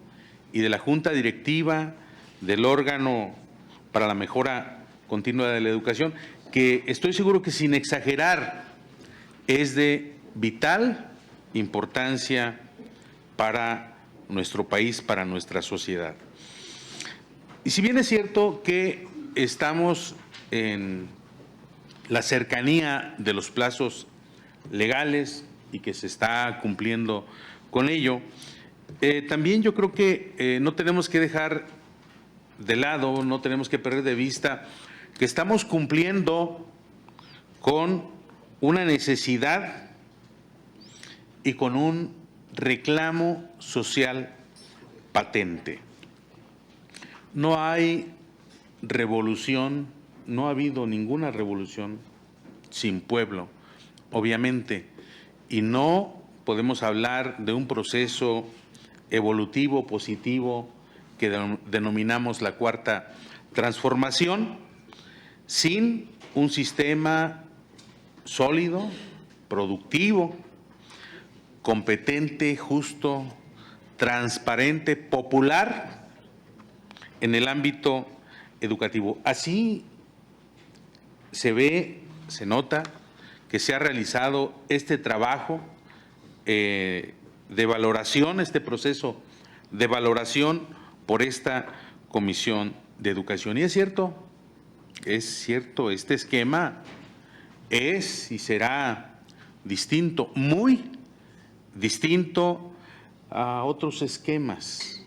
H: y de la Junta Directiva del órgano para la mejora continua de la educación, que estoy seguro que sin exagerar es de vital importancia para nuestro país, para nuestra sociedad. Y si bien es cierto que estamos en la cercanía de los plazos legales y que se está cumpliendo con ello, también yo creo que no tenemos que dejar de lado, no tenemos que perder de vista que estamos cumpliendo con una necesidad y con un reclamo social patente. No hay revolución, no ha habido ninguna revolución sin pueblo, obviamente, y no podemos hablar de un proceso evolutivo, positivo, que denominamos la cuarta transformación, sin un sistema sólido, productivo, competente, justo, transparente, popular en el ámbito educativo. Así se ve, se nota que se ha realizado este trabajo de valoración, este proceso de valoración por esta Comisión de Educación. Y es cierto, este esquema es y será distinto, muy distinto a otros esquemas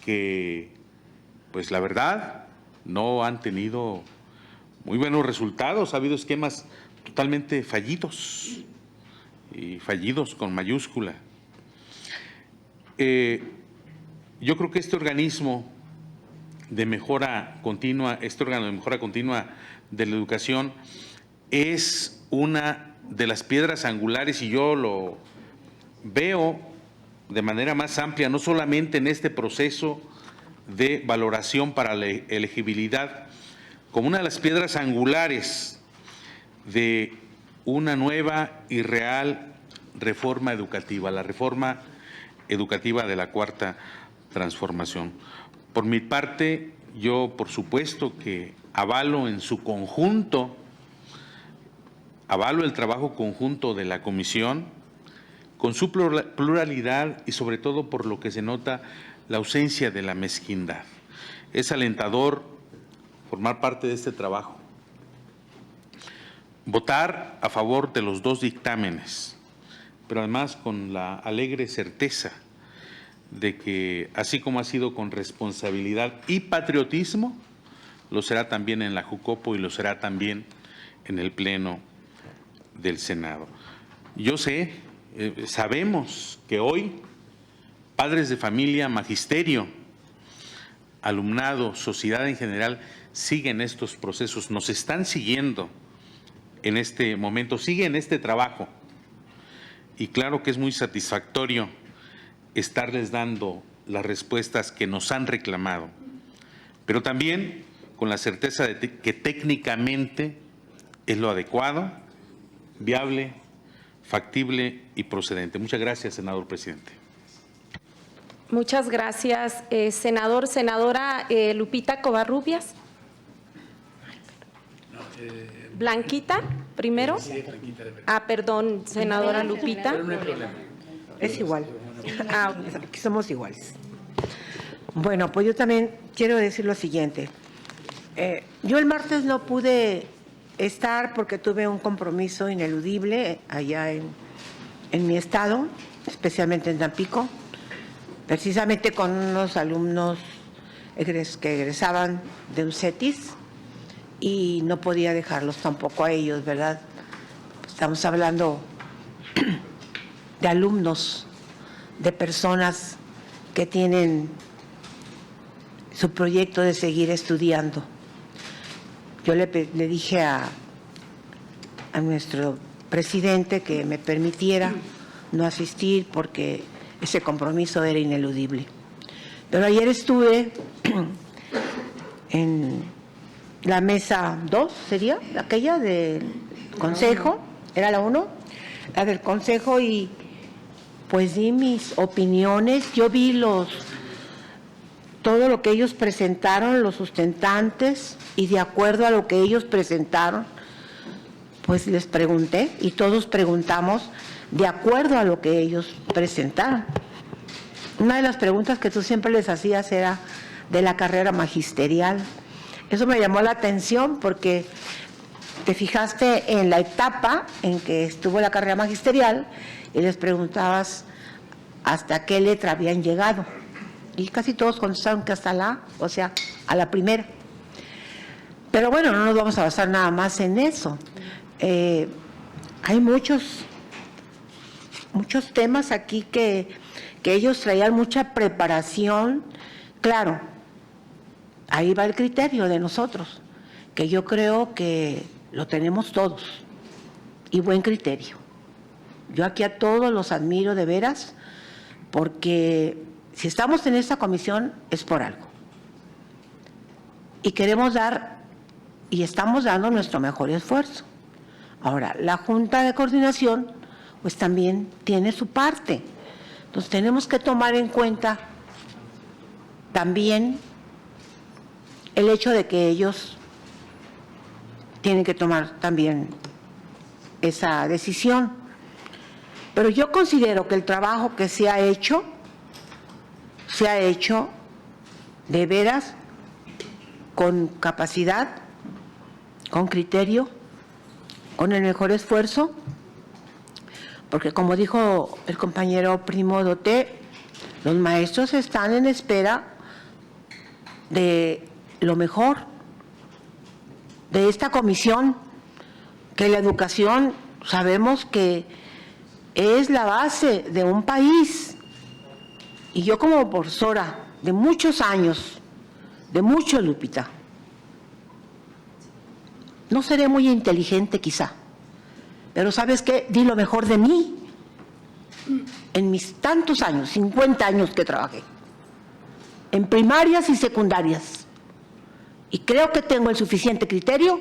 H: que, pues la verdad, no han tenido muy buenos resultados. Ha habido esquemas totalmente fallidos, y fallidos con mayúscula. Yo creo que este organismo de mejora continua, este órgano de mejora continua de la educación, es una de las piedras angulares, y yo lo veo de manera más amplia, no solamente en este proceso de valoración para la elegibilidad, como una de las piedras angulares de una nueva y real reforma educativa, la reforma educativa de la cuarta transformación. Por mi parte, yo por supuesto que avalo en su conjunto, avalo el trabajo conjunto de la comisión, con su pluralidad y sobre todo por lo que se nota la ausencia de la mezquindad. Es alentador formar parte de este trabajo. Votar a favor de los 2 dictámenes, pero además con la alegre certeza de que, así como ha sido con responsabilidad y patriotismo, lo será también en la Jucopo y lo será también en el Pleno del Senado. Yo sé, sabemos que hoy padres de familia, magisterio, alumnado, sociedad en general, siguen estos procesos, nos están siguiendo en este momento, siguen este trabajo. y claro que es muy satisfactorio estarles dando las respuestas que nos han reclamado, pero también con la certeza de que técnicamente es lo adecuado, viable, factible y procedente. Muchas gracias, senador presidente.
B: Muchas gracias, senador. Senadora Lupita Covarrubias. Blanquita, primero. Perdón, senadora Lupita.
I: Es igual.
B: Ok.
I: Aquí somos iguales. Bueno, pues yo también quiero decir lo siguiente. Yo el martes no pude estar porque tuve un compromiso ineludible allá en mi estado, especialmente en Tampico, precisamente con unos alumnos que egresaban de un CETIS y no podía dejarlos tampoco a ellos, ¿verdad? Estamos hablando de alumnos, de personas que tienen su proyecto de seguir estudiando. Yo le dije a nuestro presidente que me permitiera no asistir porque ese compromiso era ineludible. Pero ayer estuve en la mesa 2, ¿sería? Aquella del Consejo, ¿era la 1? La del Consejo, y pues di mis opiniones. Yo vi todo lo que ellos presentaron, los sustentantes, y de acuerdo a lo que ellos presentaron, pues les pregunté, y todos preguntamos de acuerdo a lo que ellos presentaron. Una de las preguntas que tú siempre les hacías era de la carrera magisterial. Eso me llamó la atención porque te fijaste en la etapa en que estuvo la carrera magisterial y les preguntabas hasta qué letra habían llegado. Y casi todos contestaron que hasta la A, o sea, a la primera. Pero bueno, no nos vamos a basar nada más en eso. Hay muchos temas aquí que ellos traían mucha preparación. Claro, ahí va el criterio de nosotros, que yo creo que lo tenemos todos, y buen criterio. Yo aquí a todos los admiro de veras, porque si estamos en esta comisión es por algo. Y queremos dar, y estamos dando nuestro mejor esfuerzo. Ahora, la Junta de Coordinación, pues también tiene su parte. Entonces tenemos que tomar en cuenta también el hecho de que ellos tienen que tomar también esa decisión. Pero yo considero que el trabajo que se ha hecho de veras con capacidad, con criterio, con el mejor esfuerzo, porque como dijo el compañero Primo Doté, los maestros están en espera de lo mejor de esta comisión, que la educación sabemos que es la base de un país. Y yo como profesora de muchos años, de mucho, Lupita, no seré muy inteligente quizá, pero ¿sabes qué? Di lo mejor de mí en mis tantos años, 50 años que trabajé, en primarias y secundarias. Y creo que tengo el suficiente criterio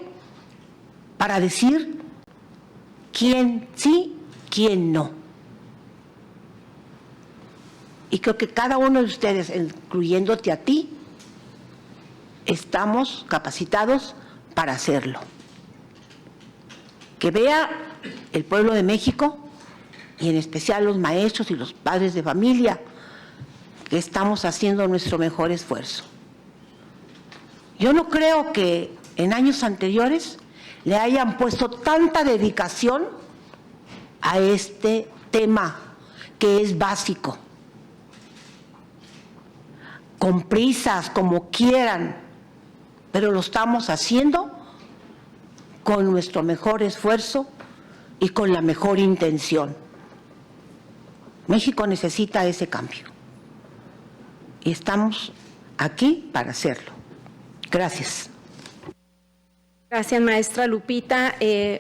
I: para decir quién sí, quién no. Y creo que cada uno de ustedes, incluyéndote a ti, estamos capacitados para hacerlo. Que vea el pueblo de México, y en especial los maestros y los padres de familia, que estamos haciendo nuestro mejor esfuerzo. Yo no creo que en años anteriores le hayan puesto tanta dedicación a este tema que es básico. Con prisas, como quieran, pero lo estamos haciendo con nuestro mejor esfuerzo y con la mejor intención. México necesita ese cambio y estamos aquí para hacerlo. Gracias.
B: Gracias, maestra Lupita.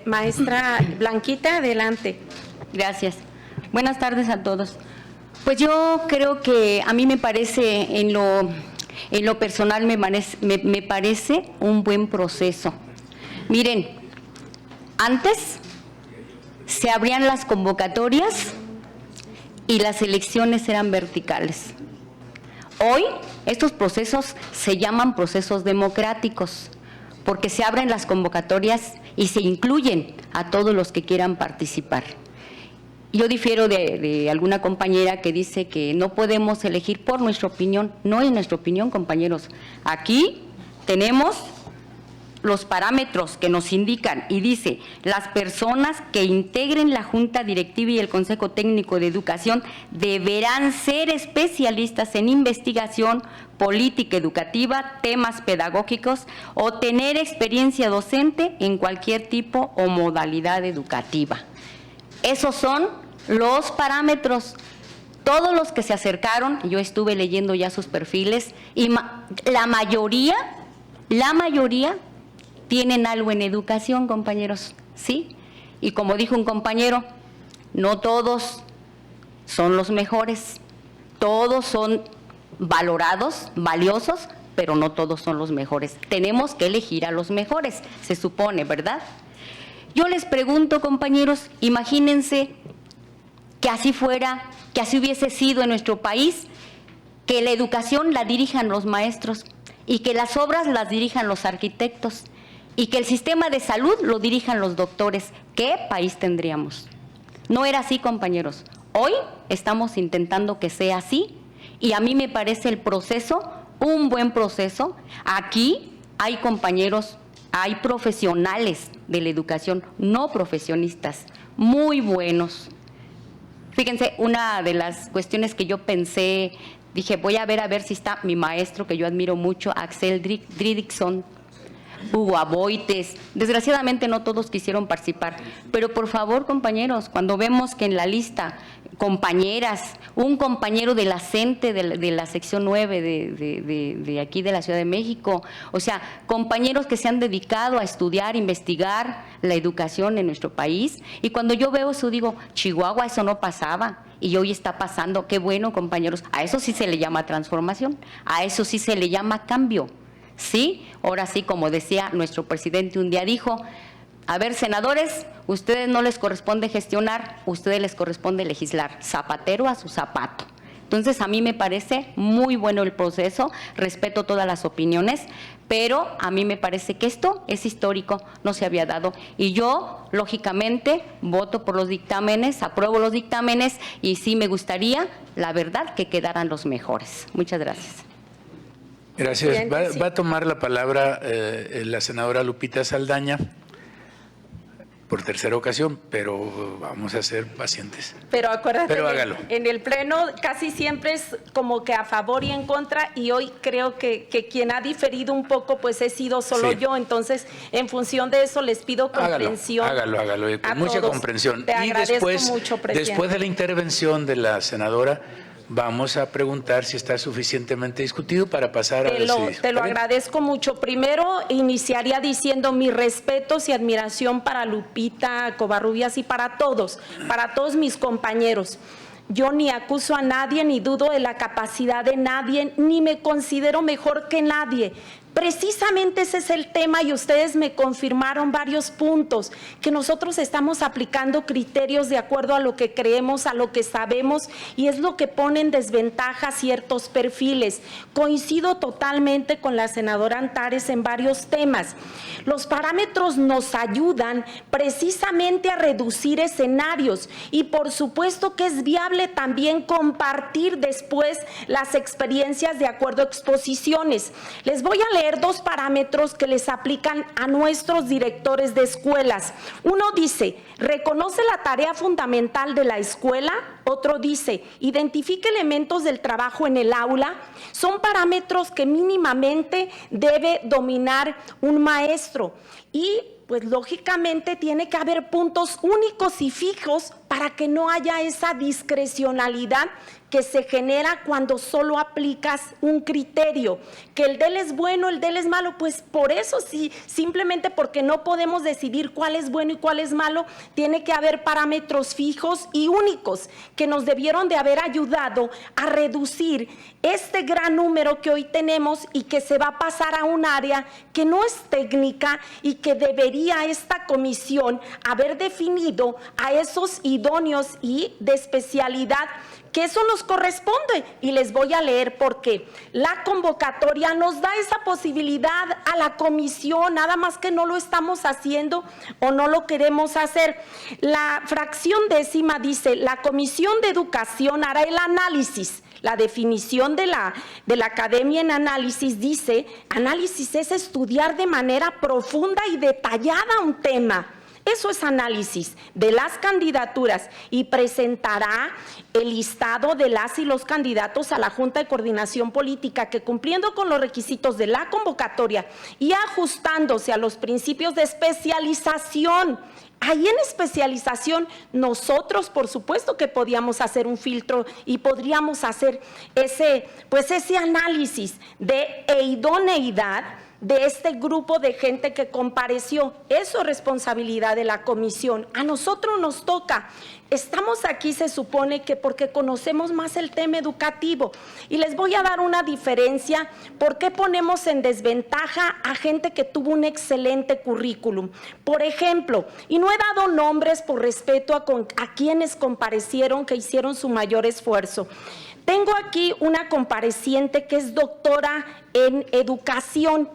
B: Maestra Blanquita, adelante.
J: Gracias. Buenas tardes a todos. Pues yo creo que a mí me parece, en lo personal, me parece un buen proceso. Miren, antes se abrían las convocatorias y las elecciones eran verticales. Hoy estos procesos se llaman procesos democráticos porque se abren las convocatorias y se incluyen a todos los que quieran participar. Yo difiero de alguna compañera que dice que no podemos elegir por nuestra opinión. No es nuestra opinión, compañeros. Aquí tenemos los parámetros que nos indican y dice: las personas que integren la Junta Directiva y el Consejo Técnico de Educación deberán ser especialistas en investigación, política educativa, temas pedagógicos o tener experiencia docente en cualquier tipo o modalidad educativa. Esos son los parámetros. Todos los que se acercaron, yo estuve leyendo ya sus perfiles y la mayoría tienen algo en educación, compañeros, ¿sí? Y como dijo un compañero, no todos son los mejores, todos son valorados, valiosos, pero no todos son los mejores. Tenemos que elegir a los mejores, se supone, ¿verdad? Yo les pregunto, compañeros, imagínense que así fuera, que así hubiese sido en nuestro país, que la educación la dirijan los maestros y que las obras las dirijan los arquitectos y que el sistema de salud lo dirijan los doctores. ¿Qué país tendríamos? No era así, compañeros. Hoy estamos intentando que sea así y a mí me parece el proceso un buen proceso. Aquí hay compañeros, hay profesionales de la educación, no profesionistas, muy buenos. Fíjense, una de las cuestiones que yo pensé, dije, voy a ver si está mi maestro, que yo admiro mucho, Axel Dridikson, Hugo Aboites. Desgraciadamente no todos quisieron participar, pero por favor, compañeros, cuando vemos que en la lista, compañeras, un compañero de la CENTE, de la sección 9 de aquí de la Ciudad de México, o sea, compañeros que se han dedicado a estudiar, investigar la educación en nuestro país, y cuando yo veo eso digo, Chihuahua, eso no pasaba, y hoy está pasando. Qué bueno, compañeros, a eso sí se le llama transformación, a eso sí se le llama cambio, ¿sí? Ahora sí, como decía nuestro presidente un día dijo, a ver, senadores, ustedes no les corresponde gestionar, ustedes les corresponde legislar, zapatero a su zapato. Entonces, a mí me parece muy bueno el proceso, respeto todas las opiniones, pero a mí me parece que esto es histórico, no se había dado. Y yo, lógicamente, voto por los dictámenes, apruebo los dictámenes y sí me gustaría, la verdad, que quedaran los mejores. Muchas gracias.
A: Gracias.
B: Bien, sí.
A: Va a tomar la palabra la senadora Lupita Saldaña por tercera ocasión, pero vamos a ser pacientes.
B: Pero acuérdate,
A: Pero hágalo.
B: En el Pleno casi siempre es como que a favor y en contra, y hoy creo que quien ha diferido un poco pues he sido solo
A: Sí.
B: yo. Entonces, en función de eso les pido comprensión.
A: Hágalo, con
B: a
A: mucha
B: todos.
A: comprensión.
B: Te
A: Y
B: agradezco mucho, presidente.
A: después de la intervención de la senadora, vamos a preguntar si está suficientemente discutido para pasar a decidir.
B: Te lo
A: ¿Está bien?
B: agradezco mucho. Primero, iniciaría diciendo mis respetos y admiración para Lupita Covarrubias y para todos mis compañeros. Yo ni acuso a nadie, ni dudo de la capacidad de nadie, ni me considero mejor que nadie. Precisamente ese es el tema y ustedes me confirmaron varios puntos, que nosotros estamos aplicando criterios de acuerdo a lo que creemos, a lo que sabemos, y es lo que pone en desventaja ciertos perfiles. Coincido totalmente con la senadora Antares en varios temas. Los parámetros nos ayudan precisamente a reducir escenarios y por supuesto que es viable también compartir después las experiencias de acuerdo a exposiciones. Les voy a leer dos parámetros que les aplican a nuestros directores de escuelas. Uno dice, reconoce la tarea fundamental de la escuela. Otro dice, identifique elementos del trabajo en el aula. Son parámetros que mínimamente debe dominar un maestro y pues lógicamente tiene que haber puntos únicos y fijos para para que no haya esa discrecionalidad que se genera cuando solo aplicas un criterio, que el de él es bueno, el de él es malo, pues por eso sí, simplemente porque no podemos decidir cuál es bueno y cuál es malo, tiene que haber parámetros fijos y únicos que nos debieron de haber ayudado a reducir este gran número que hoy tenemos y que se va a pasar a un área que no es técnica y que debería esta comisión haber definido a esos idóneos y de especialidad, que eso nos corresponde, y les voy a leer por qué. La convocatoria nos da esa posibilidad a la comisión, nada más que no lo estamos haciendo o no lo queremos hacer. La fracción 10ª dice: la Comisión de Educación hará el análisis. La definición de la academia en análisis dice: análisis es estudiar de manera profunda y detallada un tema. Eso es análisis de las candidaturas, y presentará el listado de las y los candidatos a la Junta de Coordinación Política que, cumpliendo con los requisitos de la convocatoria y ajustándose a los principios de especialización. Ahí en especialización nosotros por supuesto que podíamos hacer un filtro y podríamos hacer ese análisis de idoneidad de este grupo de gente que compareció. Eso es responsabilidad de la comisión. A nosotros nos toca. Estamos aquí, se supone que porque conocemos más el tema educativo. Y les voy a dar una diferencia. ¿Por qué ponemos en desventaja a gente que tuvo un excelente currículum? Por ejemplo, y no he dado nombres por respeto a quienes comparecieron, que hicieron su mayor esfuerzo. Tengo aquí una compareciente que es doctora en educación,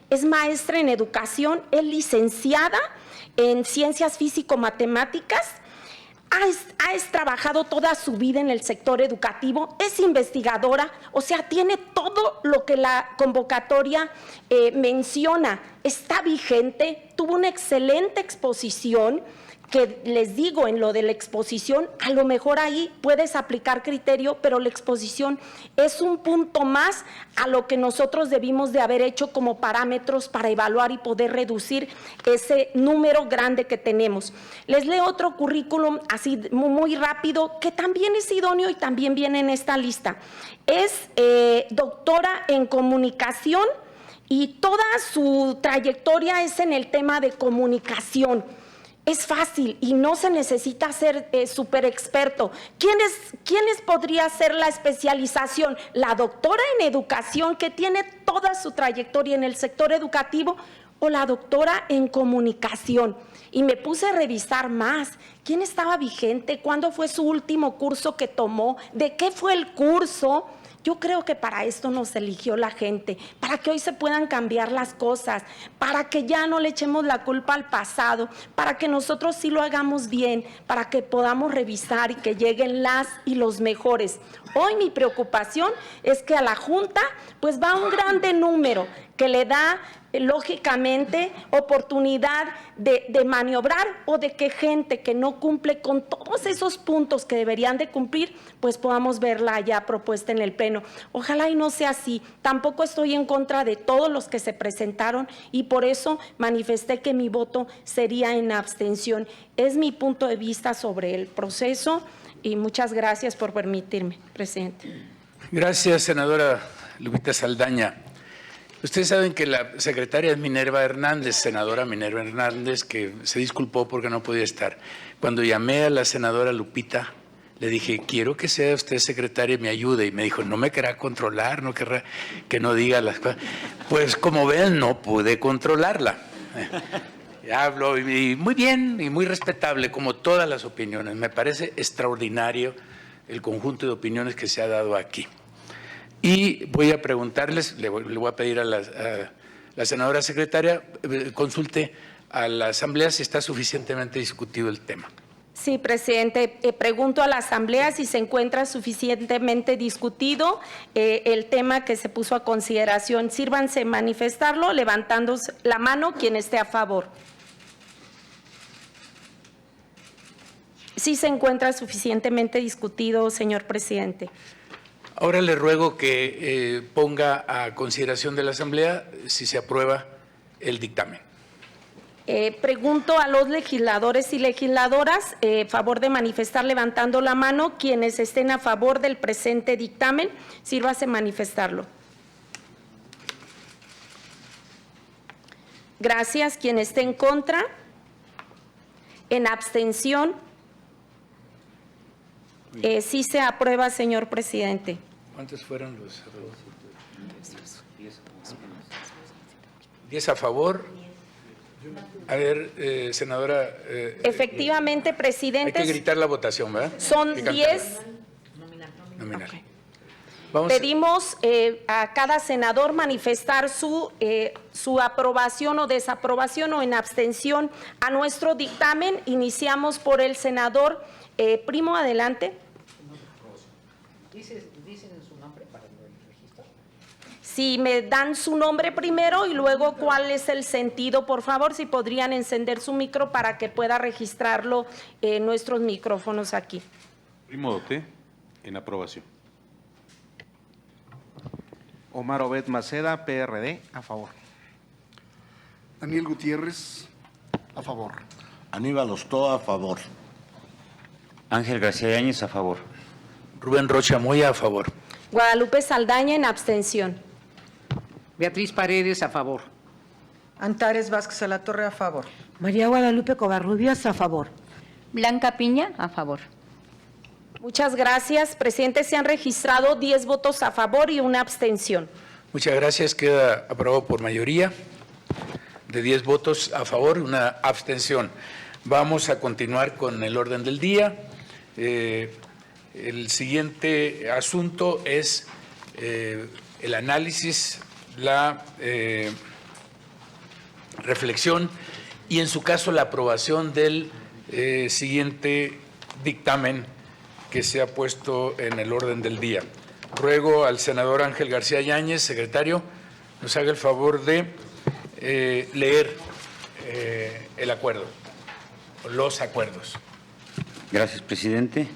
B: es maestra en educación, es licenciada en ciencias físico-matemáticas, ha trabajado toda su vida en el sector educativo, es investigadora, o sea, tiene todo lo que la convocatoria menciona, está vigente, tuvo una excelente exposición. Que les digo, en lo de la exposición, a lo mejor ahí puedes aplicar criterio, pero la exposición es un punto más a lo que nosotros debimos de haber hecho como parámetros para evaluar y poder reducir ese número grande que tenemos. Les leo otro currículum así muy rápido, que también es idóneo y también viene en esta lista. Es doctora en comunicación y toda su trayectoria es en el tema de comunicación. Es fácil y no se necesita ser súper experto. ¿Quiénes podría ser la especialización? La doctora en educación, que tiene toda su trayectoria en el sector educativo, o la doctora en comunicación. Y me puse a revisar más. ¿Quién estaba vigente? ¿Cuándo fue su último curso que tomó? ¿De qué fue el curso? Yo creo que para esto nos eligió la gente, para que hoy se puedan cambiar las cosas, para que ya no le echemos la culpa al pasado, para que nosotros sí lo hagamos bien, para que podamos revisar y que lleguen las y los mejores. Hoy mi preocupación es que a la Junta pues va un grande número que le da lógicamente oportunidad de maniobrar, o de que gente que no cumple con todos esos puntos que deberían de cumplir, pues podamos verla ya propuesta en el Pleno. Ojalá y no sea así. Tampoco estoy en contra de todos los que se presentaron y por eso manifesté que mi voto sería en abstención. Es mi punto de vista sobre el proceso y muchas gracias por permitirme, presidente.
A: Gracias, senadora Lupita Saldaña. Ustedes saben que la secretaria es Minerva Hernández, senadora Minerva Hernández, que se disculpó porque no podía estar. Cuando llamé a la senadora Lupita, le dije: quiero que sea usted secretaria y me ayude. Y me dijo: no me querrá controlar, no querrá que no diga las cosas. Pues como ven, no pude controlarla. Hablo y muy bien y muy respetable, como todas las opiniones. Me parece extraordinario el conjunto de opiniones que se ha dado aquí. Y voy a preguntarles, le voy a pedir a la senadora secretaria, consulte a la Asamblea si está suficientemente discutido el tema.
B: Sí, presidente. Pregunto a la Asamblea si se encuentra suficientemente discutido el tema que se puso a consideración. Sírvanse manifestarlo levantando la mano quien esté a favor. Sí se encuentra suficientemente discutido, señor presidente.
A: Ahora le ruego que ponga a consideración de la Asamblea si se aprueba el dictamen.
B: Pregunto a los legisladores y legisladoras, favor de manifestar levantando la mano, quienes estén a favor del presente dictamen, sírvase manifestarlo. Gracias. Quien esté en contra, en abstención, sí se aprueba, señor presidente.
A: ¿Cuántos fueron los? 10 a favor. A ver, senadora.
B: Efectivamente,
A: Hay
B: presidente.
A: que gritar la votación, ¿verdad?
B: Son
A: Hay que cantarla.
B: 10.
A: Nominal.
B: Ok.
A: Vamos.
B: Pedimos a cada senador manifestar su aprobación o desaprobación o en abstención a nuestro dictamen. Iniciamos por el senador Primo, adelante.
E: Dicen su nombre para el registro.
B: Si me dan su nombre primero y luego cuál es el sentido, por favor, si podrían encender su micro para que pueda registrarlo en nuestros micrófonos aquí.
H: Primo Doté, en aprobación.
D: Omar Obed Maceda, PRD, a favor.
G: Daniel Gutiérrez, a favor.
F: Aníbal Ostoa, a favor.
K: Ángel García Yáñez, a favor.
A: Rubén Rocha Moya, a favor.
B: Guadalupe Saldaña, en abstención.
E: Beatriz Paredes, a favor.
C: Antares Vázquez Alatorre, a favor.
I: María Guadalupe Covarrubias, a favor.
J: Blanca Piña, a favor.
B: Muchas gracias. Presidente, se han registrado 10 votos a favor y una abstención.
A: Muchas gracias. Queda aprobado por mayoría de 10 votos a favor y una abstención. Vamos a continuar con el orden del día. El siguiente asunto es el análisis, la reflexión y, en su caso, la aprobación del siguiente dictamen que se ha puesto en el orden del día. Ruego al senador Ángel García Yáñez, secretario, nos haga el favor de leer el acuerdo, o los acuerdos.
K: Gracias, presidente.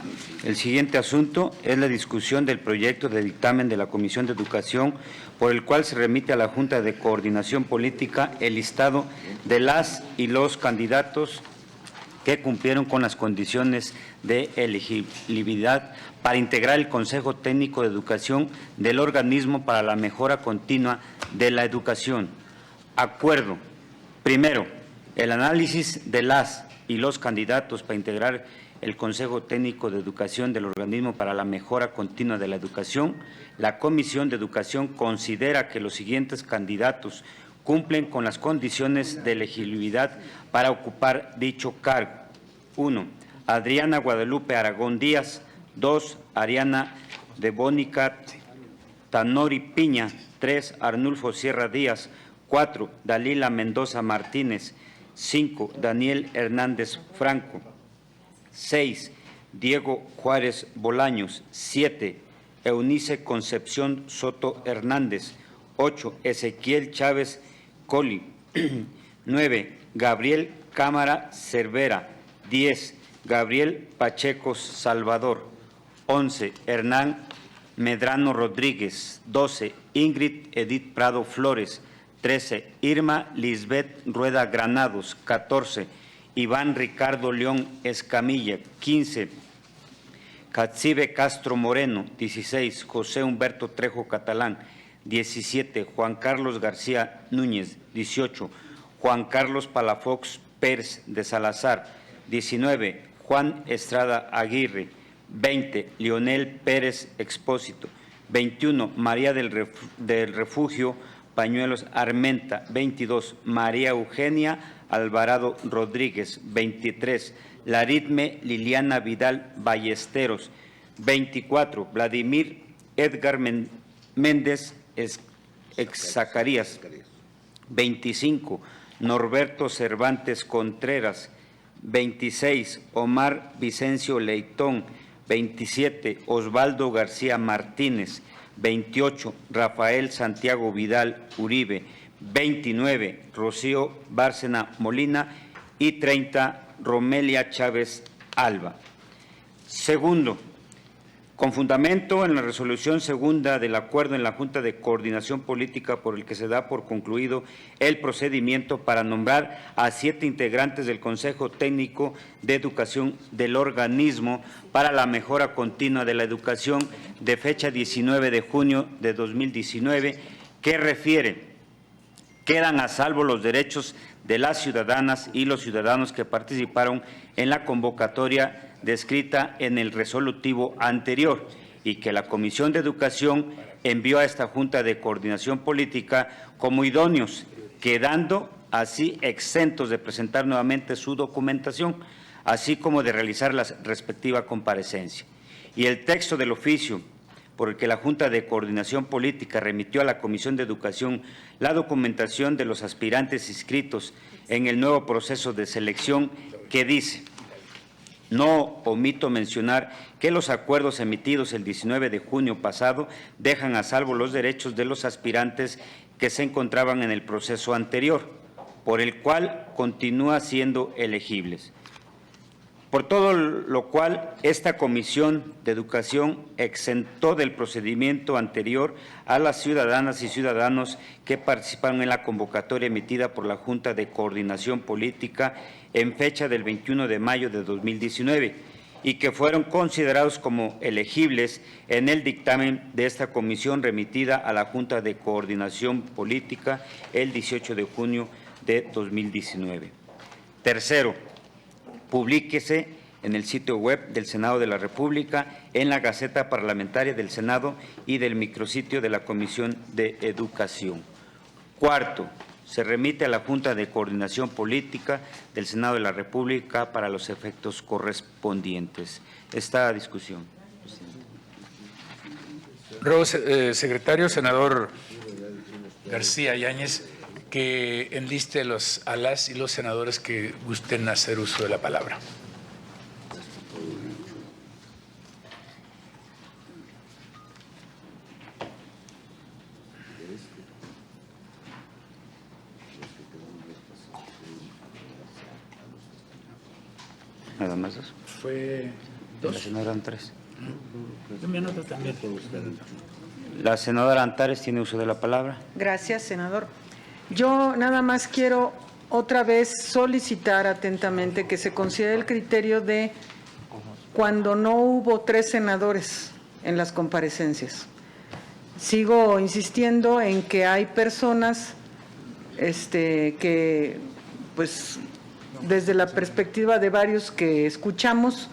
K: El siguiente asunto es la discusión del proyecto de dictamen de la Comisión de Educación, por el cual se remite a la Junta de Coordinación Política el listado de las y los candidatos que cumplieron con las condiciones de elegibilidad para integrar el Consejo Técnico de Educación del Organismo para la Mejora Continua de la Educación. Acuerdo. Primero, el análisis de las y los candidatos para integrar el Consejo Técnico de Educación del Organismo para la Mejora Continua de la Educación. La Comisión de Educación considera que los siguientes candidatos cumplen con las condiciones de elegibilidad para ocupar dicho cargo. 1. Adriana Guadalupe Aragón Díaz. 2. Ariana Devónica Tanori Piña. 3. Arnulfo Sierra Díaz. 4. Dalila Mendoza Martínez. 5. Daniel Hernández Franco. 6. Diego Juárez Bolaños. 7. Eunice Concepción Soto Hernández. 8. Ezequiel Chávez Coli. 9. Gabriel Cámara Cervera. 10. Gabriel Pacheco Salvador. 11. Hernán Medrano Rodríguez. 12. Ingrid Edith Prado Flores. 13. Irma Lisbeth Rueda Granados. 14. Iván Ricardo León Escamilla. 15. Catsibe Castro Moreno. 16. José Humberto Trejo Catalán. 17. Juan Carlos García Núñez. 18. Juan Carlos Palafox Pérez de Salazar. 19. Juan Estrada Aguirre. 20. Leonel Pérez Expósito. 21. María del Refugio Pañuelos Armenta. 22. María Eugenia Alvarado Rodríguez. 23. Laritme Liliana Vidal Ballesteros. 24. Vladimir Edgar Méndez Zacarías. 25. Norberto Cervantes Contreras. 26. Omar Vicencio Leitón. 27. Osvaldo García Martínez. 28. Rafael Santiago Vidal Uribe. 29. Rocío Bárcena Molina. Y 30. Romelia Chávez Alba. Segundo, Con fundamento en la resolución segunda del acuerdo en la Junta de Coordinación Política por el que se da por concluido el procedimiento para nombrar a 7 integrantes del Consejo Técnico de Educación del organismo para la mejora continua de la educación de fecha 19 de junio de 2019, que refiere: quedan a salvo los derechos de las ciudadanas y los ciudadanos que participaron en la convocatoria descrita en el resolutivo anterior, y que la Comisión de Educación envió a esta Junta de Coordinación Política como idóneos, quedando así exentos de presentar nuevamente su documentación, así como de realizar la respectiva comparecencia. Y el texto del oficio por el que la Junta de Coordinación Política remitió a la Comisión de Educación la documentación de los aspirantes inscritos en el nuevo proceso de selección, que dice: no omito mencionar que los acuerdos emitidos el 19 de junio pasado dejan a salvo los derechos de los aspirantes que se encontraban en el proceso anterior, por el cual continúan siendo elegibles. Por todo lo cual, esta Comisión de Educación exentó del procedimiento anterior a las ciudadanas y ciudadanos que participaron en la convocatoria emitida por la Junta de Coordinación Política en fecha del 21 de mayo de 2019 y que fueron considerados como elegibles en el dictamen de esta comisión remitida a la Junta de Coordinación Política el 18 de junio de 2019. Tercero, publíquese en el sitio web del Senado de la República, en la Gaceta Parlamentaria del Senado y del micrositio de la Comisión de Educación. Cuarto, se remite a la Junta de Coordinación Política del Senado de la República para los efectos correspondientes. Esta discusión.
A: Ruego, secretario, senador García Yáñez, que enliste a las y los senadores que gusten hacer uso de la palabra.
K: Nada más eso.
A: Fue
K: La senadora Antares.
A: Yo me anoto también.
K: La senadora Antares tiene uso de la palabra.
C: Gracias, senador. Yo nada más quiero otra vez solicitar atentamente que se considere el criterio de cuando no hubo 3 senadores en las comparecencias. Sigo insistiendo en que hay personas que, pues, desde la perspectiva de varios que escuchamos,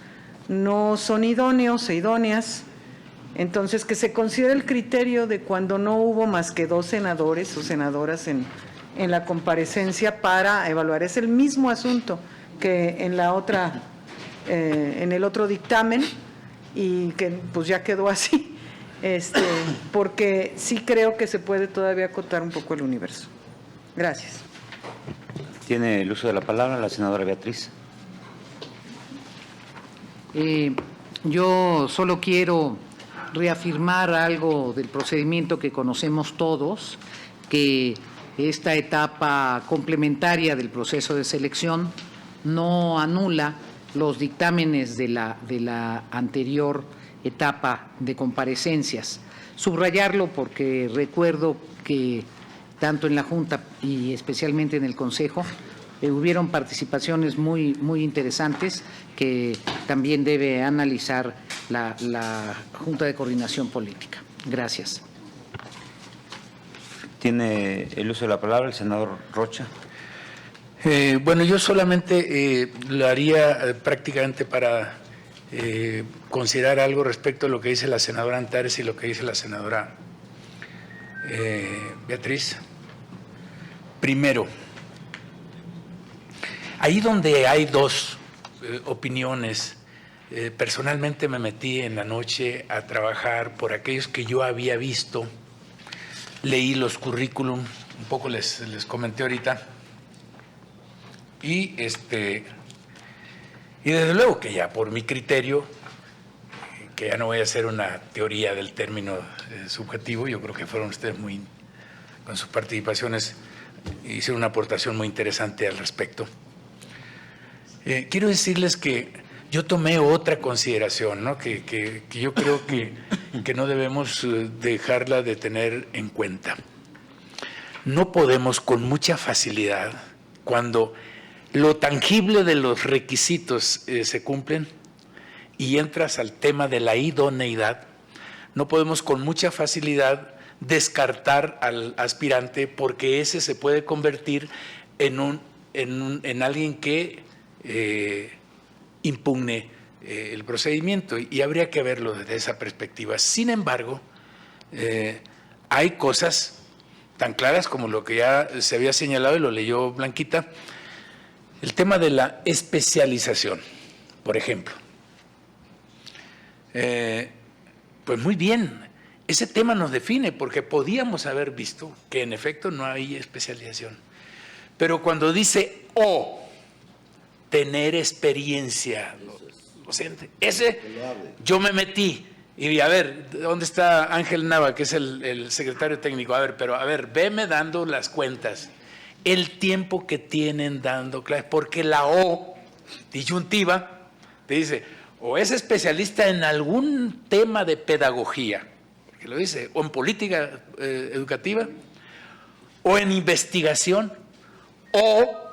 C: no son idóneos e idóneas. Entonces, que se considere el criterio de cuando no hubo más que 2 senadores o senadoras en la comparecencia para evaluar. Es el mismo asunto que en la otra, en el otro dictamen, y que pues ya quedó así, porque sí creo que se puede todavía acotar un poco el universo. Gracias.
K: Tiene el uso de la palabra la senadora Beatriz.
E: Yo solo quiero reafirmar algo del procedimiento que conocemos todos, que esta etapa complementaria del proceso de selección no anula los dictámenes de la anterior etapa de comparecencias. Subrayarlo porque recuerdo que tanto en la Junta y especialmente en el Consejo hubieron participaciones muy interesantes que también debe analizar la Junta de Coordinación Política. Gracias.
K: Tiene el uso de la palabra el senador Rocha.
A: Bueno, yo solamente lo haría prácticamente para considerar algo respecto a lo que dice la senadora Antares y lo que dice la senadora Beatriz. Primero, ahí donde hay 2 opiniones, personalmente me metí en la noche a trabajar por aquellos que yo había visto, leí los currículum, un poco les comenté ahorita, y desde luego que ya por mi criterio, que ya no voy a hacer una teoría del término subjetivo, yo creo que fueron ustedes con sus participaciones, hicieron una aportación muy interesante al respecto. Quiero decirles que yo tomé otra consideración, ¿no? que yo creo que no debemos dejarla de tener en cuenta. No podemos con mucha facilidad, cuando lo tangible de los requisitos se cumplen y entras al tema de la idoneidad, no podemos con mucha facilidad descartar al aspirante, porque ese se puede convertir en alguien que impugne el procedimiento, y habría que verlo desde esa perspectiva. Sin embargo, hay cosas tan claras como lo que ya se había señalado y lo leyó Blanquita, el tema de la especialización, por ejemplo. Pues muy bien, ese tema nos define, porque podíamos haber visto que en efecto no hay especialización. Pero cuando dice tener experiencia docente, ese yo me metí y a ver, ¿dónde está Ángel Nava, que es el secretario técnico? A ver, veme dando las cuentas, el tiempo que tienen dando clases, porque la disyuntiva te dice, o es especialista en algún tema de pedagogía, porque lo dice, o en política educativa, o en investigación, o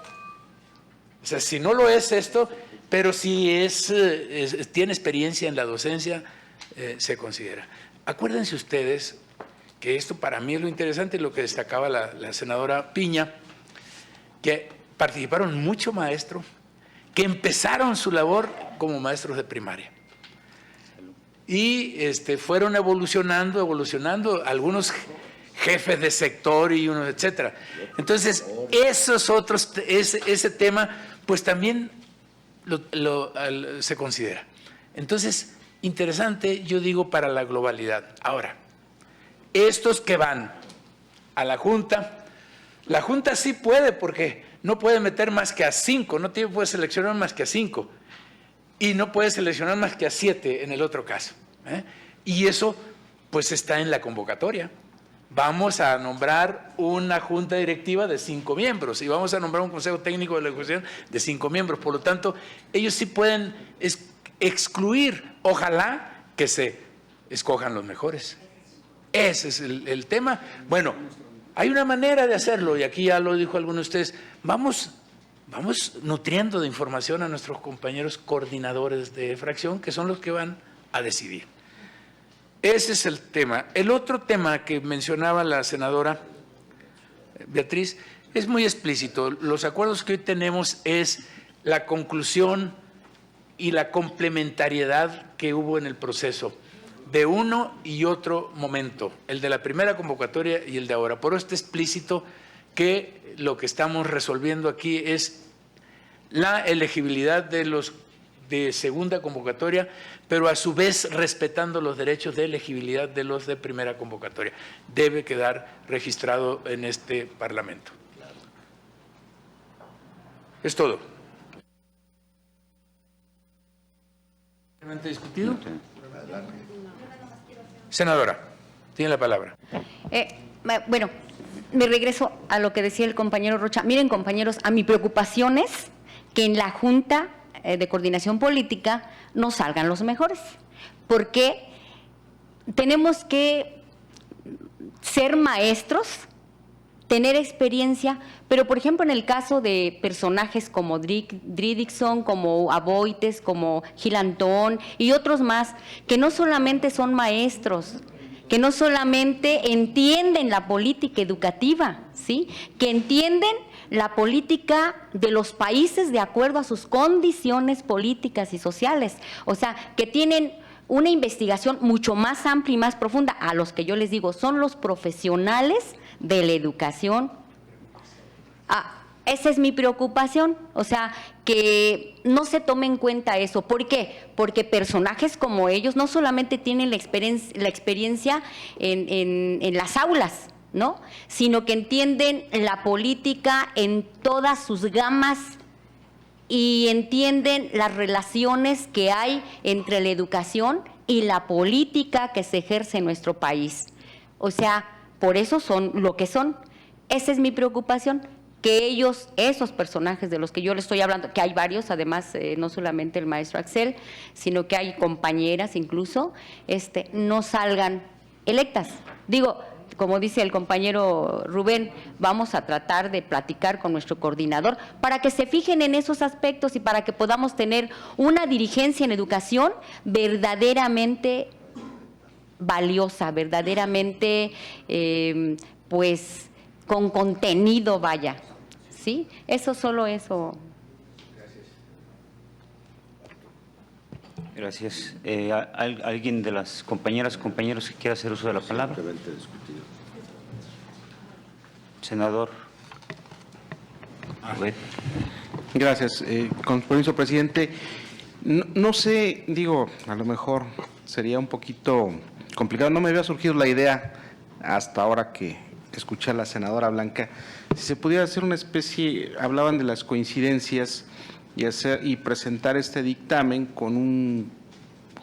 A: sea, si no lo es esto, pero si tiene experiencia en la docencia, se considera. Acuérdense ustedes que esto para mí es lo interesante, lo que destacaba la senadora Piña, que participaron muchos maestros que empezaron su labor como maestros de primaria y fueron evolucionando, algunos jefes de sector y unos, etcétera. Entonces, ese tema, pues también se considera. Entonces, interesante, yo digo, para la globalidad. Ahora, estos que van a la Junta sí puede, porque no puede meter más que a 5, no puede seleccionar más que a 5, y no puede seleccionar más que a 7 en el otro caso. Y eso, pues, está en la convocatoria. Vamos a nombrar una junta directiva de 5 miembros y vamos a nombrar un consejo técnico de la educación de 5 miembros. Por lo tanto, ellos sí pueden excluir, ojalá que se escojan los mejores. Ese es el tema. Bueno, hay una manera de hacerlo, y aquí ya lo dijo alguno de ustedes. Vamos nutriendo de información a nuestros compañeros coordinadores de fracción, que son los que van a decidir. Ese es el tema. El otro tema que mencionaba la senadora Beatriz es muy explícito. Los acuerdos que hoy tenemos es la conclusión y la complementariedad que hubo en el proceso de uno y otro momento, el de la primera convocatoria y el de ahora. Por eso está explícito que lo que estamos resolviendo aquí es la elegibilidad de los de segunda convocatoria, pero a su vez respetando los derechos de elegibilidad de los de primera convocatoria. Debe quedar registrado en este Parlamento. Es todo. ¿Discutido? Senadora, tiene la palabra.
J: Bueno, me regreso a lo que decía el compañero Rocha. Miren, compañeros, a mi preocupación es que en la Junta de Coordinación Política no salgan los mejores, porque tenemos que ser maestros, tener experiencia, pero por ejemplo en el caso de personajes como Dridikson, como Aboites, como Gil Antón y otros más, que no solamente son maestros, que no solamente entienden la política educativa, ¿sí?, que entienden la política de los países de acuerdo a sus condiciones políticas y sociales, o sea, que tienen una investigación mucho más amplia y más profunda, a los que yo les digo son los profesionales de la educación. Esa es mi preocupación, o sea, que no se tome en cuenta eso. ¿Por qué? Porque personajes como ellos no solamente tienen la experiencia en las aulas, ¿no?, sino que entienden la política en todas sus gamas y entienden las relaciones que hay entre la educación y la política que se ejerce en nuestro país. O sea, por eso son lo que son. Esa es mi preocupación, que ellos, esos personajes de los que yo le estoy hablando, que hay varios, además, no solamente el maestro Axel, sino que hay compañeras incluso, no salgan electas. Digo, como dice el compañero Rubén, vamos a tratar de platicar con nuestro coordinador para que se fijen en esos aspectos y para que podamos tener una dirigencia en educación verdaderamente valiosa, verdaderamente, pues, con contenido, vaya. ¿Sí? Solo eso.
K: Gracias. ¿Alguien de las compañeras, compañeros que quiera hacer uso de la palabra? Senador.
D: Gracias. Con permiso, presidente. No sé, digo, a lo mejor sería un poquito complicado. No me había surgido la idea hasta ahora que escuché a la senadora Blanca. Si se pudiera hacer una especie, hablaban de las coincidencias y presentar este dictamen con un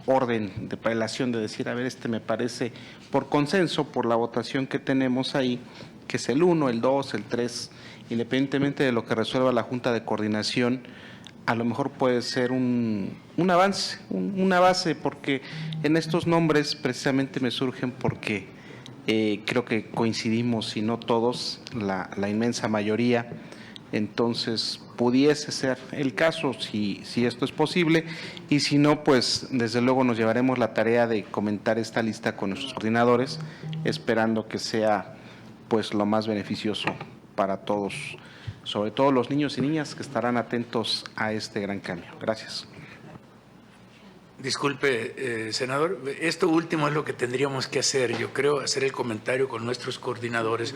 D: orden de prelación, de decir, a ver, me parece por consenso, por la votación que tenemos ahí, que es el 1, el 2, el 3, independientemente de lo que resuelva la Junta de Coordinación, a lo mejor puede ser un avance, una base, porque en estos nombres precisamente me surgen porque creo que coincidimos, si no todos, la inmensa mayoría. Entonces, pudiese ser el caso si esto es posible, y si no, pues desde luego nos llevaremos la tarea de comentar esta lista con nuestros coordinadores, esperando que sea pues lo más beneficioso para todos, sobre todo los niños y niñas que estarán atentos a este gran cambio. Gracias.
A: Disculpe, senador, esto último es lo que tendríamos que hacer, yo creo, hacer el comentario con nuestros coordinadores,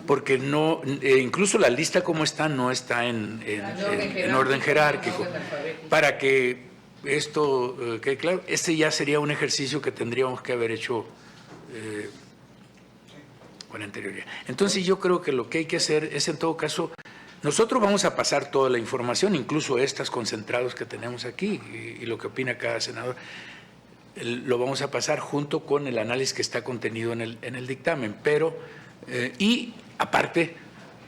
A: porque no, incluso la lista como está no está en orden jerárquico. Para que esto quede claro, ya sería un ejercicio que tendríamos que haber hecho con anterioridad. Entonces yo creo que lo que hay que hacer es, en todo caso, nosotros vamos a pasar toda la información, incluso estas concentrados que tenemos aquí y lo que opina cada senador, lo vamos a pasar junto con el análisis que está contenido en el dictamen. Pero, y aparte,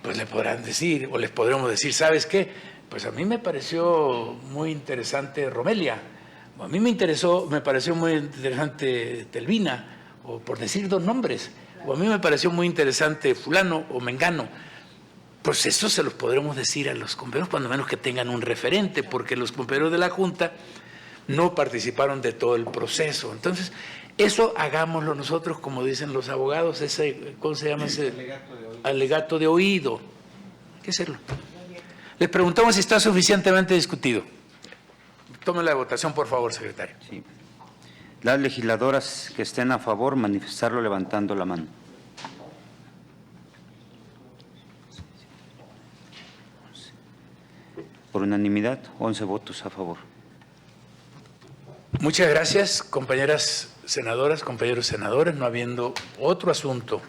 A: pues le podrán decir, o les podremos decir, ¿sabes qué? Pues a mí me pareció muy interesante Romelia, o a mí me pareció muy interesante Telvina, o por decir dos nombres, o a mí me pareció muy interesante fulano o mengano. Pues eso se los podremos decir a los compañeros, cuando menos que tengan un referente, porque los compañeros de la Junta no participaron de todo el proceso. Entonces, eso hagámoslo nosotros, como dicen los abogados, ¿cómo se llama ese? Alegato de oído. Hay que hacerlo. Les preguntamos si está suficientemente discutido. Tome la votación, por favor, secretario.
K: Sí. Las legisladoras que estén a favor, manifestarlo levantando la mano. Por unanimidad, 11 votos a favor.
A: Muchas gracias, compañeras senadoras, compañeros senadores. No habiendo otro asunto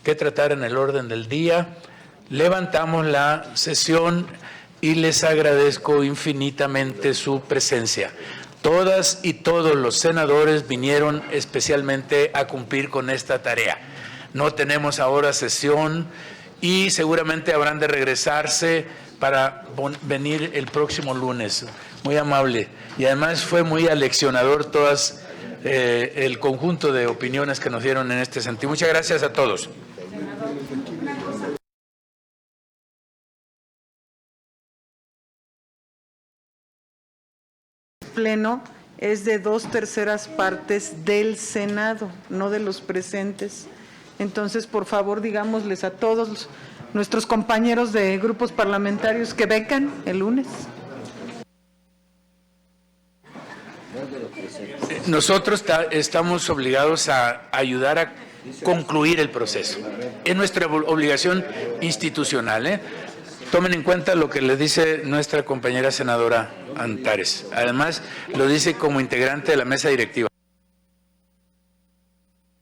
A: que tratar en el orden del día, levantamos la sesión y les agradezco infinitamente su presencia. Todas y todos los senadores vinieron especialmente a cumplir con esta tarea. No tenemos ahora sesión y seguramente habrán de regresarse para venir el próximo lunes. Muy amable. Y además fue muy aleccionador todas el conjunto de opiniones que nos dieron en este sentido. Muchas gracias a todos.
C: Pleno es de 2/3 partes del Senado, no de los presentes. Entonces, por favor, digámosles a todos nuestros compañeros de grupos parlamentarios que becan el lunes.
A: Nosotros estamos obligados a ayudar a concluir el proceso. Es nuestra obligación institucional, Tomen en cuenta lo que le dice nuestra compañera senadora Antares. Además, lo dice como integrante de la mesa directiva.